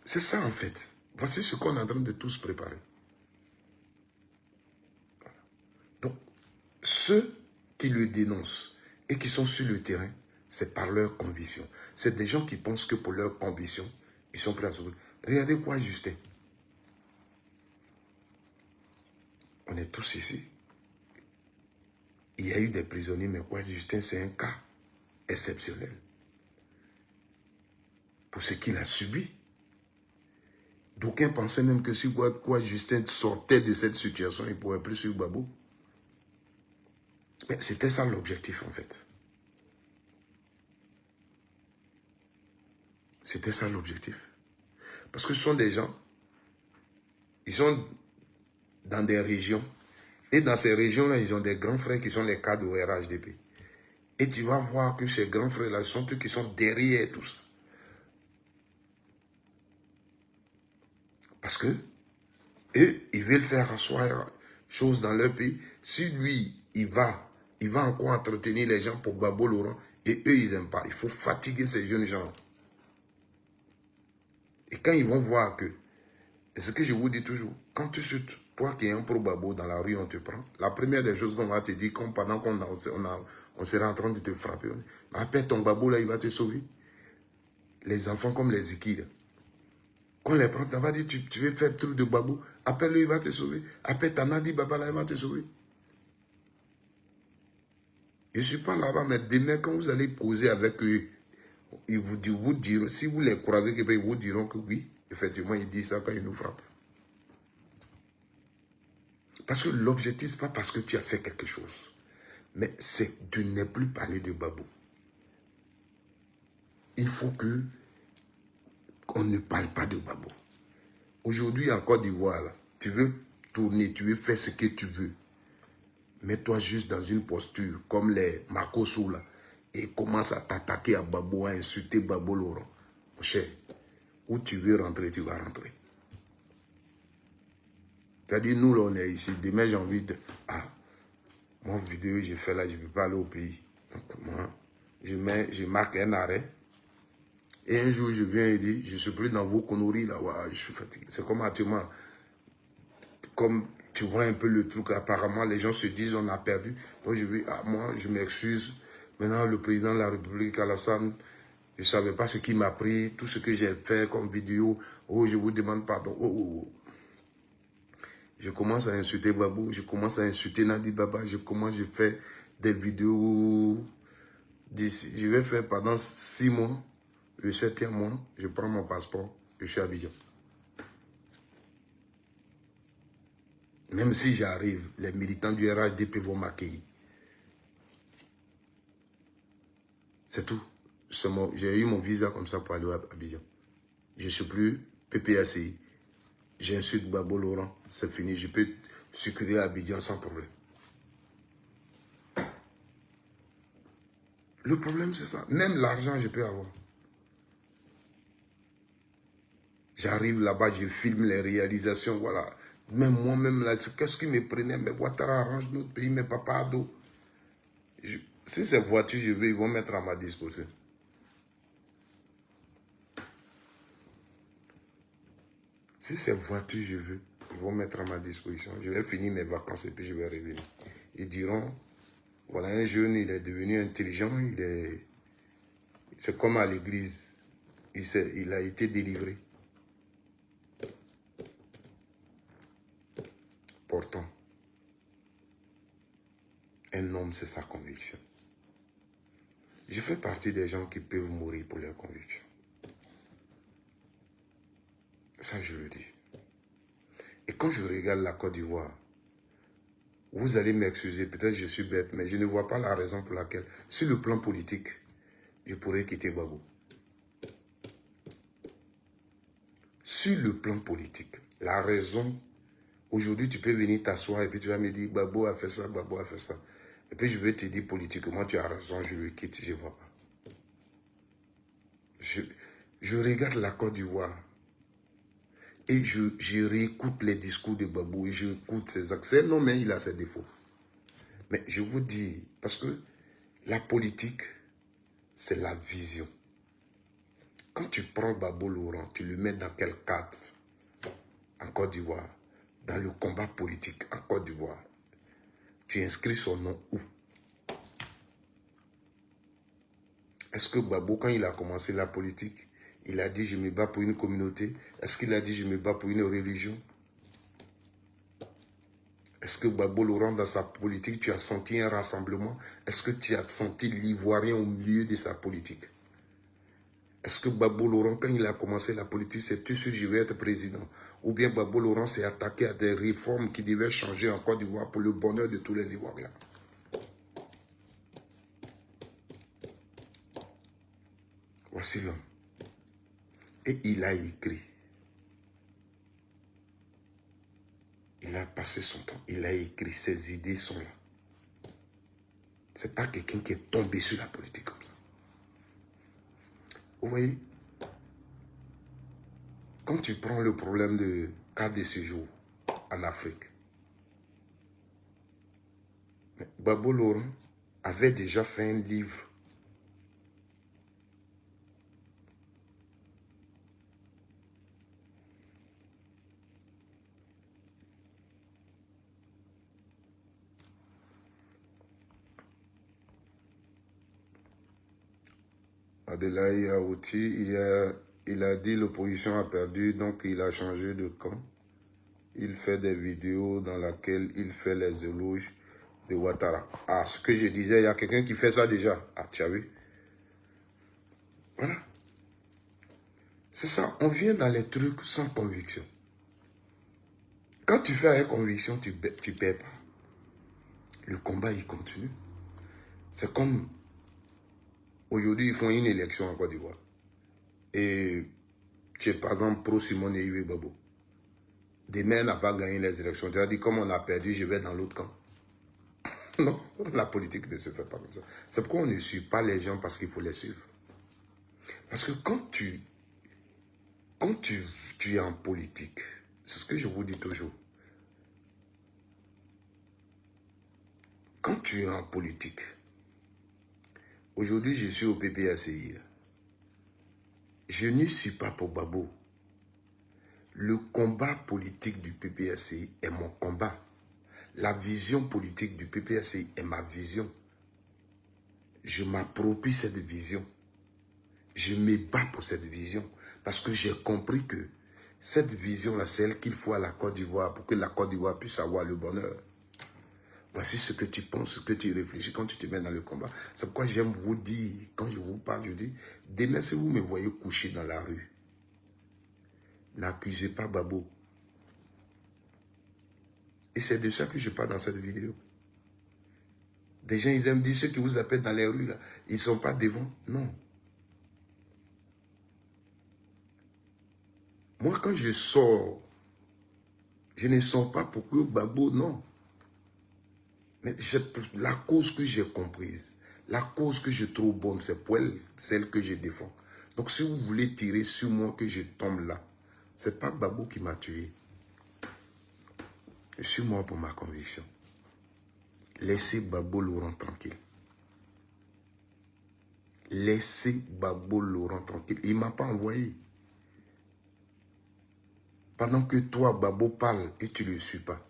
S1: C'est ça en fait. Voici ce qu'on est en train de tous préparer. Voilà. Donc, ceux qui le dénoncent et qui sont sur le terrain, c'est par leur conviction. C'est des gens qui pensent que pour leur conviction, ils sont prêts à sauver. Regardez quoi, Justin. On est tous ici. Il y a eu des prisonniers, mais quoi, Justin, c'est un cas exceptionnel. Pour ce qu'il a subi. D'aucuns pensaient même que si quoi Justin sortait de cette situation, il ne pourrait plus suivre Gbagbo. Mais c'était ça l'objectif en fait. C'était ça l'objectif. Parce que ce sont des gens, ils sont dans des régions, et dans ces régions-là, ils ont des grands frères qui sont les cadres au RHDP. Et tu vas voir que ces grands frères-là sont ceux qui sont derrière tout ça. Parce que eux, ils veulent faire asseoir choses dans leur pays. Si lui, il va encore entretenir les gens pour Gbagbo Laurent, et eux, ils n'aiment pas. Il faut fatiguer ces jeunes gens. Et quand ils vont voir que, et ce que je vous dis toujours, quand tu chutes, toi qui es un pro-Gbagbo dans la rue, on te prend. La première des choses qu'on va te dire, pendant on sera en train de te frapper, appelle ton Gbagbo là, il va te sauver. Les enfants comme les Ziki, qu'on les prend, tu vas dire, tu veux faire truc de Gbagbo, appelle-le, il va te sauver. Appelle Tanadi Baba là, il va te sauver. Je ne suis pas là-bas, mais demain, quand vous allez causer avec eux, ils vous diront, si vous les croisez, ils vous diront que oui, effectivement, ils disent ça quand ils nous frappent. Parce que l'objectif, ce n'est pas parce que tu as fait quelque chose, mais c'est de ne plus parler de Gbagbo. Il faut que on ne parle pas de Gbagbo. Aujourd'hui, en Côte d'Ivoire, tu veux tourner, tu veux faire ce que tu veux. Mets-toi juste dans une posture comme les Makosso là et commence à t'attaquer à Gbagbo, à insulter Gbagbo Laurent. Mon cher, où tu veux rentrer, tu vas rentrer. C'est-à-dire, nous, là, on est ici. Demain, j'ai envie de... Ah, mon vidéo, j'ai fait là, je ne peux pas aller au pays. Donc, moi, je marque un arrêt. Et un jour, je viens et dis, je ne suis plus dans vos conneries, là, ouais, je suis fatigué. C'est comme actuellement, comme tu vois un peu le truc, apparemment, les gens se disent, on a perdu. Donc, je dis, ah, moi, je m'excuse. Maintenant, le président de la République, Alassane, je ne savais pas ce qui m'a pris, tout ce que j'ai fait comme vidéo. Oh, je vous demande pardon. Oh, oh, oh. Je commence à insulter Gbagbo, je commence à insulter Nadi Baba, je fais des vidéos. Je vais faire pendant 6 mois, le 7e mois, je prends mon passeport, je suis à Abidjan. Même si j'arrive, les militants du RHDP vont m'accueillir. C'est tout. J'ai eu mon visa comme ça pour aller à Abidjan. Je ne suis plus PPACI. J'insulte Gbagbo Laurent, c'est fini. Je peux circuler à Abidjan sans problème. Le problème, c'est ça. Même l'argent, je peux avoir. J'arrive là-bas, je filme les réalisations, voilà. Même moi-même, là, qu'est-ce qui me prenait? Mais Ouattara arrange notre pays, mais papa ado. Si ces voitures, je veux, ils vont mettre à ma disposition. Si ces voitures, je veux, ils vont mettre à ma disposition. Je vais finir mes vacances et puis je vais revenir. Ils diront, voilà, un jeune, il est devenu intelligent, c'est comme à l'église, il a été délivré. Pourtant, un homme, c'est sa conviction. Je fais partie des gens qui peuvent mourir pour leurs convictions. Ça, je le dis. Et quand je regarde la Côte d'Ivoire, vous allez m'excuser, peut-être je suis bête, mais je ne vois pas la raison pour laquelle, sur le plan politique, je pourrais quitter Gbagbo. Sur le plan politique, la raison, aujourd'hui tu peux venir t'asseoir et puis tu vas me dire Gbagbo a fait ça, Gbagbo a fait ça. Et puis je vais te dire politiquement, tu as raison, je le quitte, je ne vois pas. Je regarde la Côte d'Ivoire et je réécoute les discours de Gbagbo et j'écoute ses accès. Non, mais il a ses défauts. Mais je vous dis, parce que la politique, c'est la vision. Quand tu prends Gbagbo Laurent, tu le mets dans quel cadre en Côte d'Ivoire? Dans le combat politique en Côte d'Ivoire. Tu inscris son nom où? Est-ce que Gbagbo, quand il a commencé la politique, il a dit je me bats pour une communauté? Est-ce qu'il a dit je me bats pour une religion? Est-ce que Gbagbo Laurent, dans sa politique, tu as senti un rassemblement? Est-ce que tu as senti l'Ivoirien au milieu de sa politique? Est-ce que Gbagbo Laurent, quand il a commencé la politique, c'est tout sûr je vais être président? Ou bien Gbagbo Laurent s'est attaqué à des réformes qui devaient changer en Côte d'Ivoire pour le bonheur de tous les Ivoiriens? Voici l'homme. Et il a écrit. Il a passé son temps. Il a écrit. Ses idées sont là. Ce n'est pas quelqu'un qui est tombé sur la politique comme ça. Vous voyez, quand tu prends le problème de carte de séjour en Afrique, Gbagbo Laurent avait déjà fait un livre. Adelaï Aouti, il a dit l'opposition a perdu, donc il a changé de camp. Il fait des vidéos dans lesquelles il fait les éloges de Ouattara. Ah, ce que je disais, il y a quelqu'un qui fait ça déjà. Ah, tu as vu? Voilà. C'est ça, on vient dans les trucs sans conviction. Quand tu fais avec conviction, tu ne perds pas. Le combat, il continue. C'est comme, aujourd'hui, ils font une élection en Côte d'Ivoire. Et tu es par exemple pro Simone Yves Gbagbo. Demain, n'a pas gagné les élections. Tu as dit, comme on a perdu, je vais dans l'autre camp. Non, la politique ne se fait pas comme ça. C'est pourquoi on ne suit pas les gens parce qu'il faut les suivre. Parce que quand tu es en politique, c'est ce que je vous dis toujours. Quand tu es en politique, aujourd'hui je suis au PPACI. Je n'y suis pas pour Gbagbo. Le combat politique du PPACI est mon combat. La vision politique du PPACI est ma vision. Je m'approprie cette vision. Je me bats pour cette vision parce que j'ai compris que cette vision-là, c'est elle qu'il faut à la Côte d'Ivoire pour que la Côte d'Ivoire puisse avoir le bonheur. Voici ce que tu penses, ce que tu réfléchis quand tu te mets dans le combat. C'est pourquoi j'aime vous dire, quand je vous parle, je dis, demain si vous me voyez couché dans la rue, n'accusez pas Gbagbo. Et c'est de ça que je parle dans cette vidéo. Des gens, ils aiment dire, ceux qui vous appellent dans les rues, là, ils ne sont pas devant. Non. Moi, quand je sors, je ne sors pas pour que Gbagbo, non. Mais la cause que j'ai comprise, la cause que je trouve bonne, c'est pour elle, celle que je défends. Donc, si vous voulez tirer sur moi que je tombe là, ce n'est pas Gbagbo qui m'a tué. Je suis mort pour ma conviction. Laissez Gbagbo Laurent tranquille. Laissez Gbagbo Laurent tranquille. Il ne m'a pas envoyé. Pendant que toi, Gbagbo parle et tu ne le suis pas.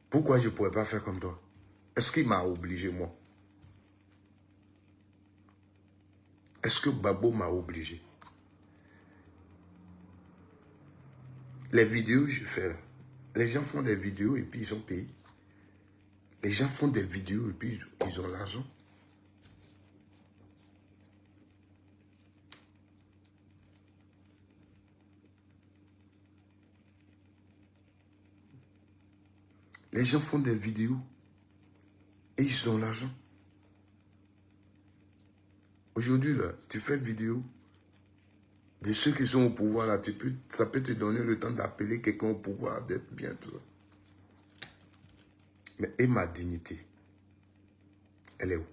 S1: Pourquoi je ne pourrais pas faire comme toi? Est-ce qu'il m'a obligé, moi? Est-ce que Gbagbo m'a obligé? Les vidéos que je fais là, les gens font des vidéos et puis ils sont payés. Les gens font des vidéos et puis ils ont l'argent. Les gens font des vidéos et ils ont l'argent. Aujourd'hui, là, tu fais vidéo de ceux qui sont au pouvoir, là, ça peut te donner le temps d'appeler quelqu'un au pouvoir, d'être bien, tout ça. Mais et ma dignité, elle est où?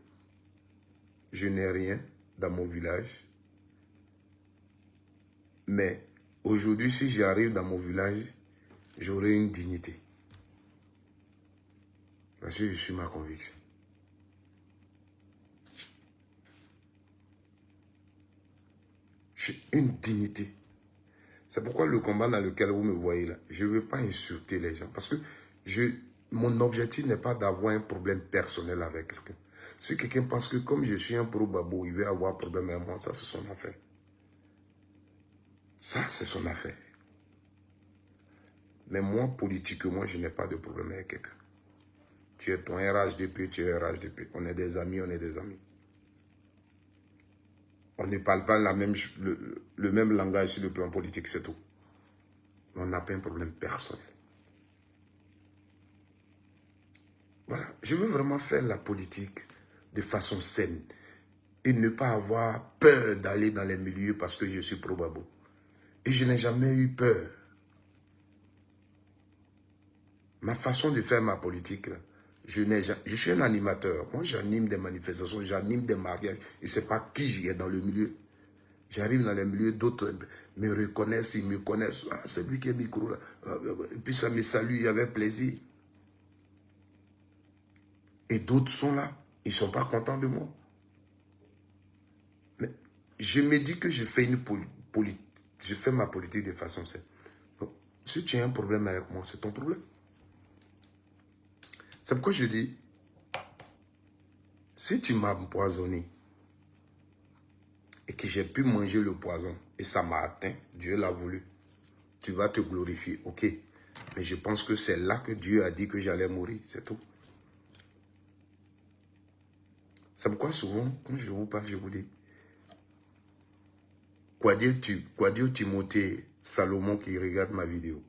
S1: Je n'ai rien dans mon village. Mais aujourd'hui, si j'arrive dans mon village, j'aurai une dignité. Parce que je suis ma conviction. J'ai une dignité. C'est pourquoi le combat dans lequel vous me voyez là, je ne veux pas insulter les gens. Parce que mon objectif n'est pas d'avoir un problème personnel avec quelqu'un. Si quelqu'un pense que comme je suis un pro-babo, il veut avoir un problème avec moi, ça c'est son affaire. Ça c'est son affaire. Mais moi, politiquement, je n'ai pas de problème avec quelqu'un. Tu es ton RHDP, tu es RHDP. On est des amis, on est des amis. On ne parle pas le même langage sur le plan politique, c'est tout. Mais on n'a pas un problème personnel. Voilà, je veux vraiment faire la politique de façon saine et ne pas avoir peur d'aller dans les milieux parce que je suis pro-babo. Et je n'ai jamais eu peur. Ma façon de faire ma politique, là, je suis un animateur. Moi, j'anime des manifestations, j'anime des mariages. Je ne sais pas qui j'y ai dans le milieu. J'arrive dans les milieux, d'autres me reconnaissent, ils me connaissent. Ah, c'est lui qui est micro là. Et puis ça me salue, il y avait plaisir. Et d'autres sont là, ils ne sont pas contents de moi. Mais je me dis que je fais je fais ma politique de façon saine. Donc, si tu as un problème avec moi, c'est ton problème. C'est pourquoi je dis, si tu m'as empoisonné et que j'ai pu manger le poison et ça m'a atteint, Dieu l'a voulu, tu vas te glorifier, ok. Mais je pense que c'est là que Dieu a dit que j'allais mourir, c'est tout. C'est pourquoi souvent, quand je vous parle, je vous dis, Quadio Timothée Salomon qui regarde ma vidéo,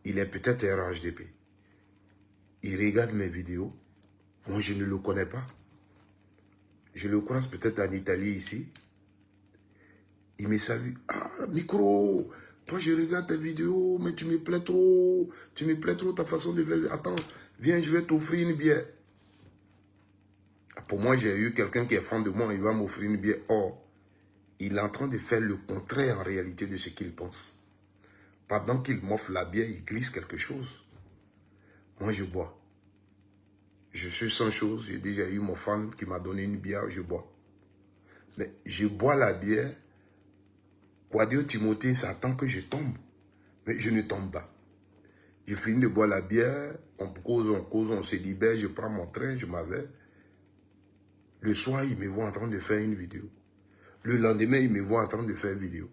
S1: il est peut-être RHDP. Il regarde mes vidéos. Moi, je ne le connais pas. Je le croise peut-être en Italie, ici. Il me salue. Ah, micro, toi, je regarde tes vidéos, mais tu me plais trop. Tu me plais trop ta façon de faire. Attends, viens, je vais t'offrir une bière. Pour moi, j'ai eu quelqu'un qui est fan de moi, il va m'offrir une bière. Or, il est en train de faire le contraire en réalité de ce qu'il pense. Pendant qu'il m'offre la bière, il glisse quelque chose. Moi, je bois. Je suis sans chose. J'ai déjà eu mon fan qui m'a donné une bière, je bois. Mais je bois la bière. Quadio Timothée, ça attend que je tombe. Mais je ne tombe pas. Je finis de boire la bière, on cause, on se libère, je prends mon train, je m'en vais. Le soir, il me voit en train de faire une vidéo. Le lendemain, il me voit en train de faire une vidéo.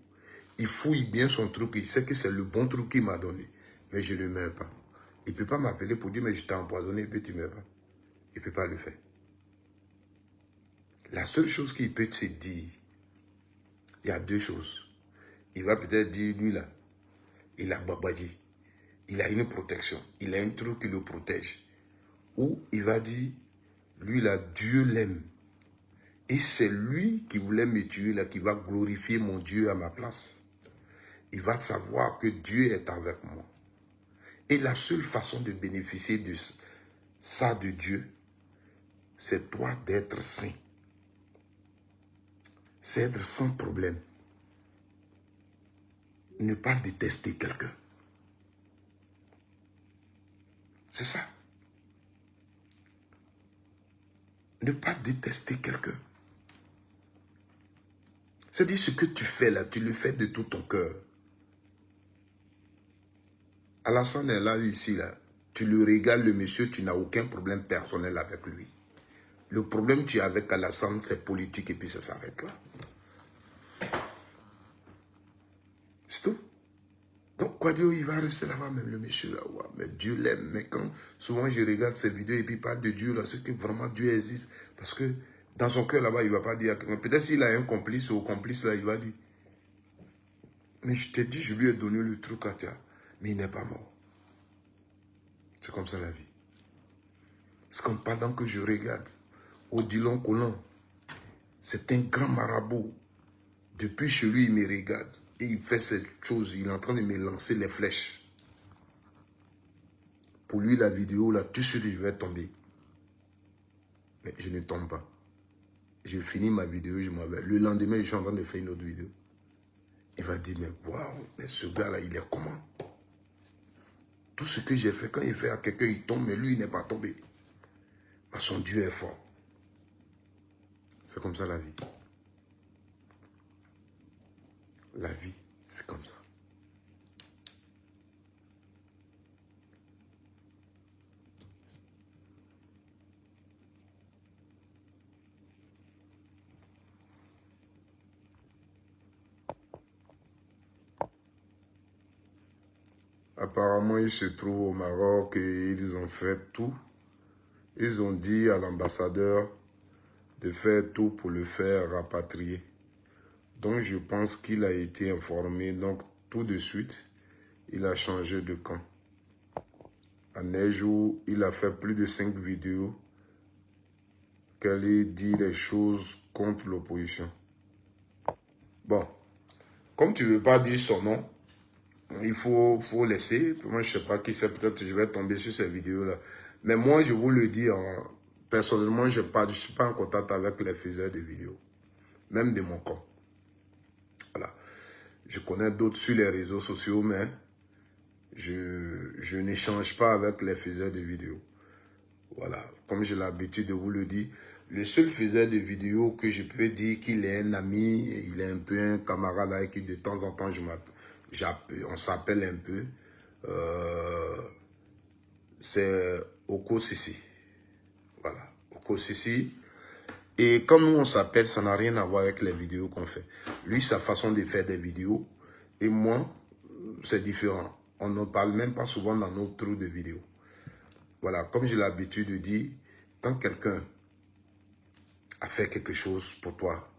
S1: Il fouille bien son truc, il sait que c'est le bon truc qu'il m'a donné. Mais je ne meurs pas. Il ne peut pas m'appeler pour dire, mais je t'ai empoisonné et puis tu ne meurs pas. Il ne peut pas le faire. La seule chose qu'il peut se dire, il y a deux choses. Il va peut-être dire, lui là, il a babadi. Il a une protection. Il a un truc qui le protège. Ou il va dire, lui là, Dieu l'aime. Et c'est lui qui voulait me tuer là, qui va glorifier mon Dieu à ma place. Il va savoir que Dieu est avec moi. Et la seule façon de bénéficier de ça de Dieu, c'est toi d'être saint. C'est être sans problème. Ne pas détester quelqu'un. C'est ça. Ne pas détester quelqu'un. C'est-à-dire ce que tu fais là, tu le fais de tout ton cœur. Alassane est là, ici, là. Tu le régales, le monsieur, tu n'as aucun problème personnel avec lui. Le problème que tu as avec Alassane, c'est politique et puis ça s'arrête là. C'est tout. Donc, Quadio, il va rester là-bas, même le monsieur là. Ouais, mais Dieu l'aime. Mais quand souvent je regarde ces vidéos et puis il parle de Dieu là, c'est que vraiment Dieu existe. Parce que dans son cœur là-bas, il ne va pas dire. Peut-être s'il a un complice ou complice là, il va dire. Mais je t'ai dit, je lui ai donné le truc à toi. Mais il n'est pas mort. C'est comme ça la vie. C'est comme pendant que je regarde Odilon Colin, c'est un grand marabout. Depuis chez lui, il me regarde et il fait cette chose. Il est en train de me lancer les flèches. Pour lui, la vidéo, là, tout de suite, je vais tomber. Mais je ne tombe pas. Je finis ma vidéo, je m'en vais. Le lendemain, je suis en train de faire une autre vidéo. Il va dire, mais waouh, mais ce gars-là, il est comment? Tout ce que j'ai fait, quand il fait à quelqu'un, il tombe, mais lui, il n'est pas tombé. Mais son Dieu est fort. C'est comme ça la vie. La vie, c'est comme ça. Apparemment, ils se trouvent au Maroc et ils ont fait tout. Ils ont dit à l'ambassadeur de faire tout pour le faire rapatrier. Donc, je pense qu'il a été informé. Donc, tout de suite, il a changé de camp. En un jour, il a fait plus de 5 vidéos qu'elle ait dit les choses contre l'opposition. Bon, comme tu ne veux pas dire son nom, il faut laisser. Moi, je ne sais pas qui c'est. Peut-être que je vais tomber sur ces vidéos-là. Mais moi, je vous le dis, personnellement, je ne suis pas en contact avec les faiseurs de vidéos. Même de mon camp. Voilà. Je connais d'autres sur les réseaux sociaux, mais je n'échange pas avec les faiseurs de vidéos. Voilà. Comme j'ai l'habitude de vous le dire, le seul faiseur de vidéos que je peux dire qu'il est un ami, il est un peu un camarade avec qui de temps en temps on s'appelle un peu, c'est Oko Sissi. Voilà, Oko Sissi. Et comme nous on s'appelle, ça n'a rien à voir avec les vidéos qu'on fait. Lui, sa façon de faire des vidéos, et moi, c'est différent. On ne parle même pas souvent dans nos trous de vidéos. Voilà, comme j'ai l'habitude de dire, quand quelqu'un a fait quelque chose pour toi,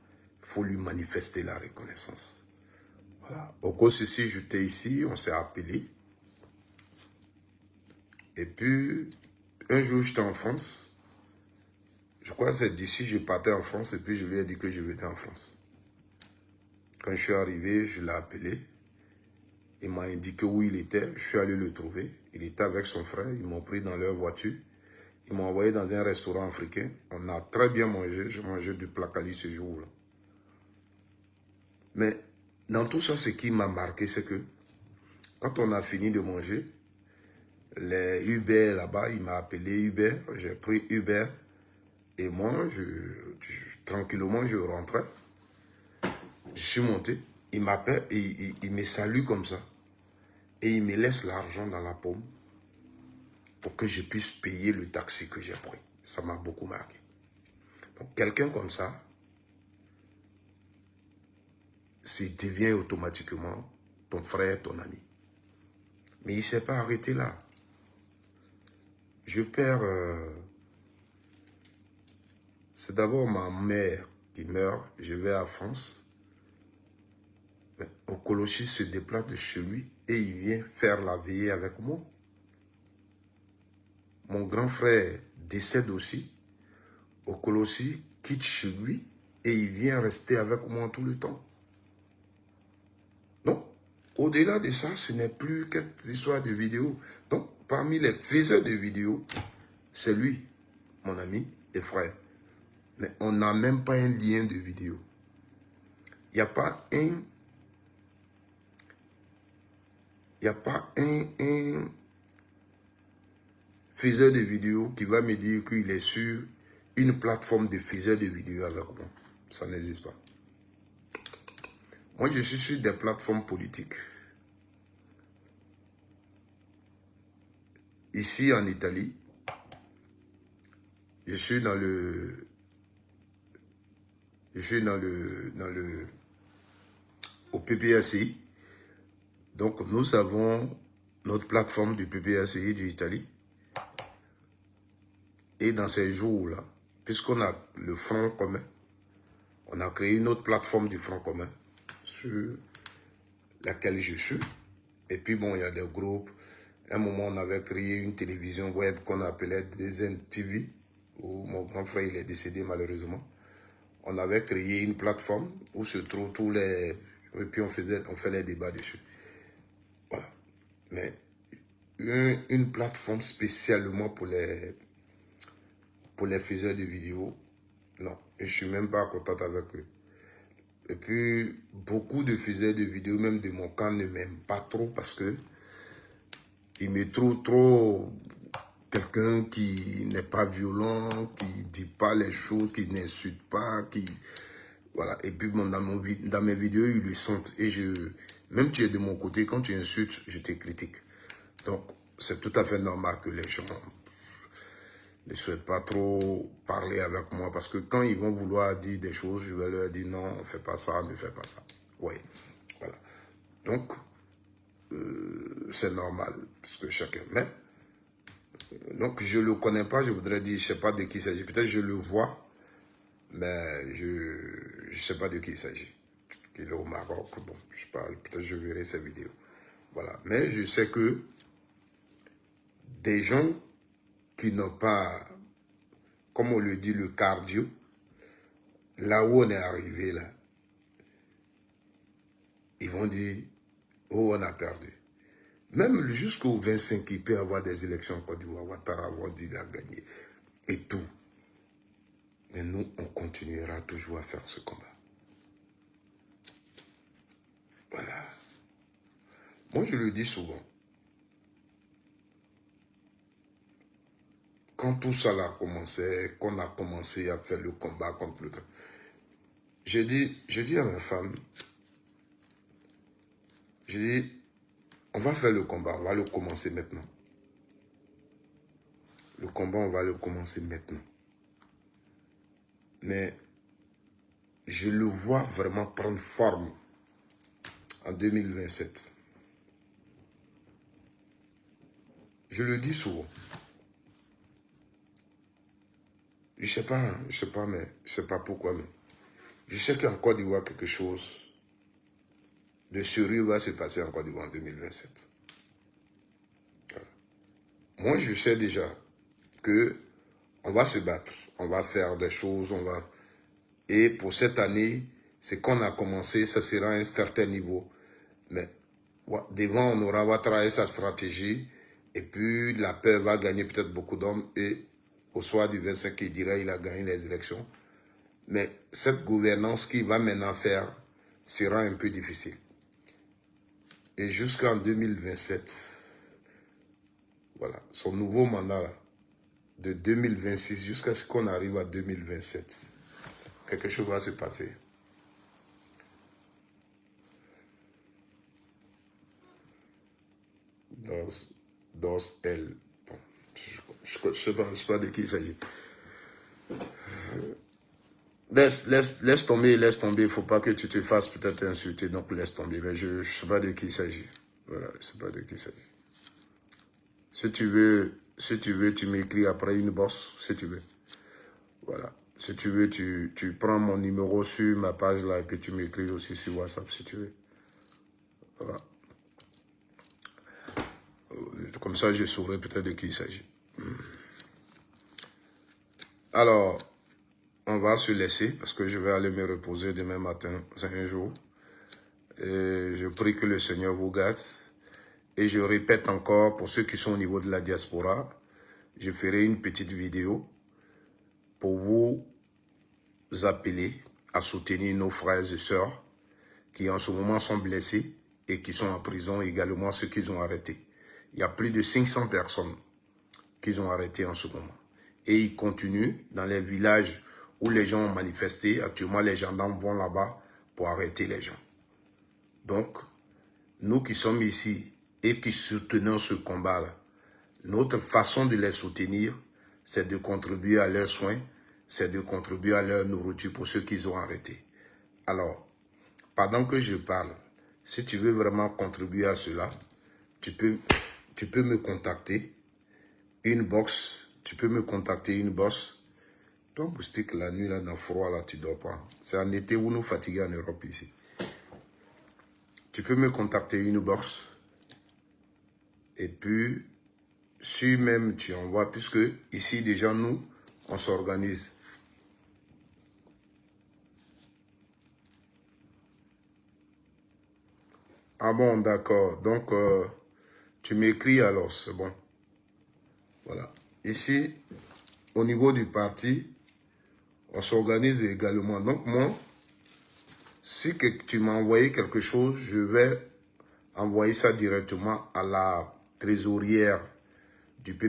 S1: il faut lui manifester la reconnaissance. Voilà. Au cours ceci, j'étais ici, on s'est appelé. Et puis, un jour, j'étais en France. Je crois que c'est d'ici, je partais en France et puis je lui ai dit que je venais en France. Quand je suis arrivé, je l'ai appelé. Il m'a indiqué où il était. Je suis allé le trouver. Il était avec son frère. Ils m'ont pris dans leur voiture. Ils m'ont envoyé dans un restaurant africain. On a très bien mangé. J'ai mangé du placali ce jour-là. Mais dans tout ça, ce qui m'a marqué, c'est que quand on a fini de manger, les Uber là-bas, il m'a appelé Uber. J'ai pris Uber. Et moi, tranquillement, je rentrais. Je suis monté. Il m'appelle, il me salue comme ça. Et il me laisse l'argent dans la paume pour que je puisse payer le taxi que j'ai pris. Ça m'a beaucoup marqué. Donc, quelqu'un comme ça, s'il devient automatiquement ton frère, ton ami. Mais il ne s'est pas arrêté là. Je perds... c'est d'abord ma mère qui meurt. Je vais à France. Okolochi se déplace de chez lui et il vient faire la veillée avec moi. Mon grand frère décède aussi. Okolochi quitte chez lui et il vient rester avec moi tout le temps. Donc, au-delà de ça, ce n'est plus quelques histoires de vidéos. Donc, parmi les faiseurs de vidéos, c'est lui, mon ami et frère. Mais on n'a même pas un lien de vidéo. Il n'y a pas un... Il n'y a pas un faiseur de vidéos qui va me dire qu'il est sur une plateforme de faiseur de vidéos avec moi. Ça n'existe pas. Moi, je suis sur des plateformes politiques. Ici, en Italie, je suis dans le... au PPACI. Donc, nous avons notre plateforme du PPACI d'Italie. Et dans ces jours-là, puisqu'on a le Front commun, on a créé une autre plateforme du Front commun sur laquelle je suis. Et puis, bon, il y a des groupes À un moment, on avait créé une télévision web qu'on appelait DZN TV, où mon grand frère il est décédé malheureusement. On avait créé une plateforme où se trouvent tous les... Et puis on fait les débats dessus. Voilà. Mais une plateforme spécialement pour les faiseurs de vidéos, non. Et je ne suis même pas content avec eux. Et puis, beaucoup de faiseurs de vidéos, même de mon camp, ne m'aiment pas trop parce que ils me trouvent trop quelqu'un qui n'est pas violent, qui ne dit pas les choses, qui n'insulte pas, qui... Voilà. Et puis, bon, dans mes vidéos, ils le sentent. Et même tu es de mon côté, quand tu insultes, je te critique. Donc, c'est tout à fait normal que les gens ne souhaitent pas trop parler avec moi parce que quand ils vont vouloir dire des choses, je vais leur dire non, ne fais pas ça, ne fais pas ça. Oui, voilà. Donc, c'est normal, parce que chacun... Mais, donc, je ne le connais pas, je voudrais dire, je ne sais pas de qui il s'agit. Peut-être je le vois, mais je ne sais pas de qui il s'agit. Il est au Maroc, bon, je parle, peut-être je verrai ses vidéos. Voilà. Mais je sais que des gens qui n'ont pas, comme on le dit, le cardio, là où on est arrivé, là, ils vont dire, oh, on a perdu. Même jusqu'au 25, il peut y avoir des élections en Côte d'Ivoire. Ouattara va dire qu'il a gagné. Et tout. Mais nous, on continuera toujours à faire ce combat. Voilà. Moi, je le dis souvent. Quand tout ça a commencé, qu'on a commencé à faire le combat contre le... Je dis à ma femme, je dis, on va faire le combat, on va le commencer maintenant. Le combat, on va le commencer maintenant. Mais je le vois vraiment prendre forme en 2027. Je le dis souvent. Je sais pas, mais je sais pas pourquoi, mais je sais qu'en Côte d'Ivoire, quelque chose de sérieux va se passer en Côte d'Ivoire en 2027. Voilà. Moi, je sais déjà que on va se battre, on va faire des choses, on va... Et pour cette année, ce qu'on a commencé, ça sera à un certain niveau. Mais devant, on aura Ouattara et sa stratégie, et puis la paix va gagner peut-être beaucoup d'hommes, et au soir du 25, il dira qu'il a gagné les élections. Mais cette gouvernance qu'il va maintenant faire sera un peu difficile. Et jusqu'en 2027, voilà, son nouveau mandat, là, de 2026 jusqu'à ce qu'on arrive à 2027, quelque chose va se passer. Dans elle. Bon, je ne sais pas de qui il s'agit. Laisse tomber, laisse tomber. Il ne faut pas que tu te fasses peut-être insulter, donc laisse tomber. Mais je ne sais pas de qui il s'agit. Voilà, je ne sais pas de qui il s'agit. Si tu veux, tu m'écris après une bosse, si tu veux. Voilà. Si tu veux, tu prends mon numéro sur ma page là et puis tu m'écris aussi sur WhatsApp, si tu veux. Voilà. Comme ça, je saurai peut-être de qui il s'agit. Alors, on va se laisser parce que je vais aller me reposer demain matin, c'est un jour. Et je prie que le Seigneur vous garde. Et je répète encore, pour ceux qui sont au niveau de la diaspora, je ferai une petite vidéo pour vous appeler à soutenir nos frères et sœurs qui en ce moment sont blessés et qui sont en prison, également ceux qu'ils ont arrêtés. Il y a plus de 500 personnes qu'ils ont arrêtées en ce moment. Et ils continuent dans les villages où les gens ont manifesté. Actuellement, les gendarmes vont là-bas pour arrêter les gens. Donc, nous qui sommes ici et qui soutenons ce combat-là, notre façon de les soutenir, c'est de contribuer à leurs soins, c'est de contribuer à leur nourriture pour ceux qu'ils ont arrêtés. Alors, pendant que je parle, si tu veux vraiment contribuer à cela, tu peux me contacter. Inbox, tu peux me contacter inbox. Toi, Moustique, la nuit, là, dans le froid, là, tu ne dors pas. C'est en été où nous fatiguons en Europe, ici. Tu peux me contacter inbox. Et puis, si même tu envoies, puisque ici déjà nous, on s'organise. Ah bon, d'accord. Donc, tu m'écris alors, c'est bon. Voilà. Ici, au niveau du parti, on s'organise également. Donc, moi, si tu m'as envoyé quelque chose, je vais envoyer ça directement à la trésorière du PP.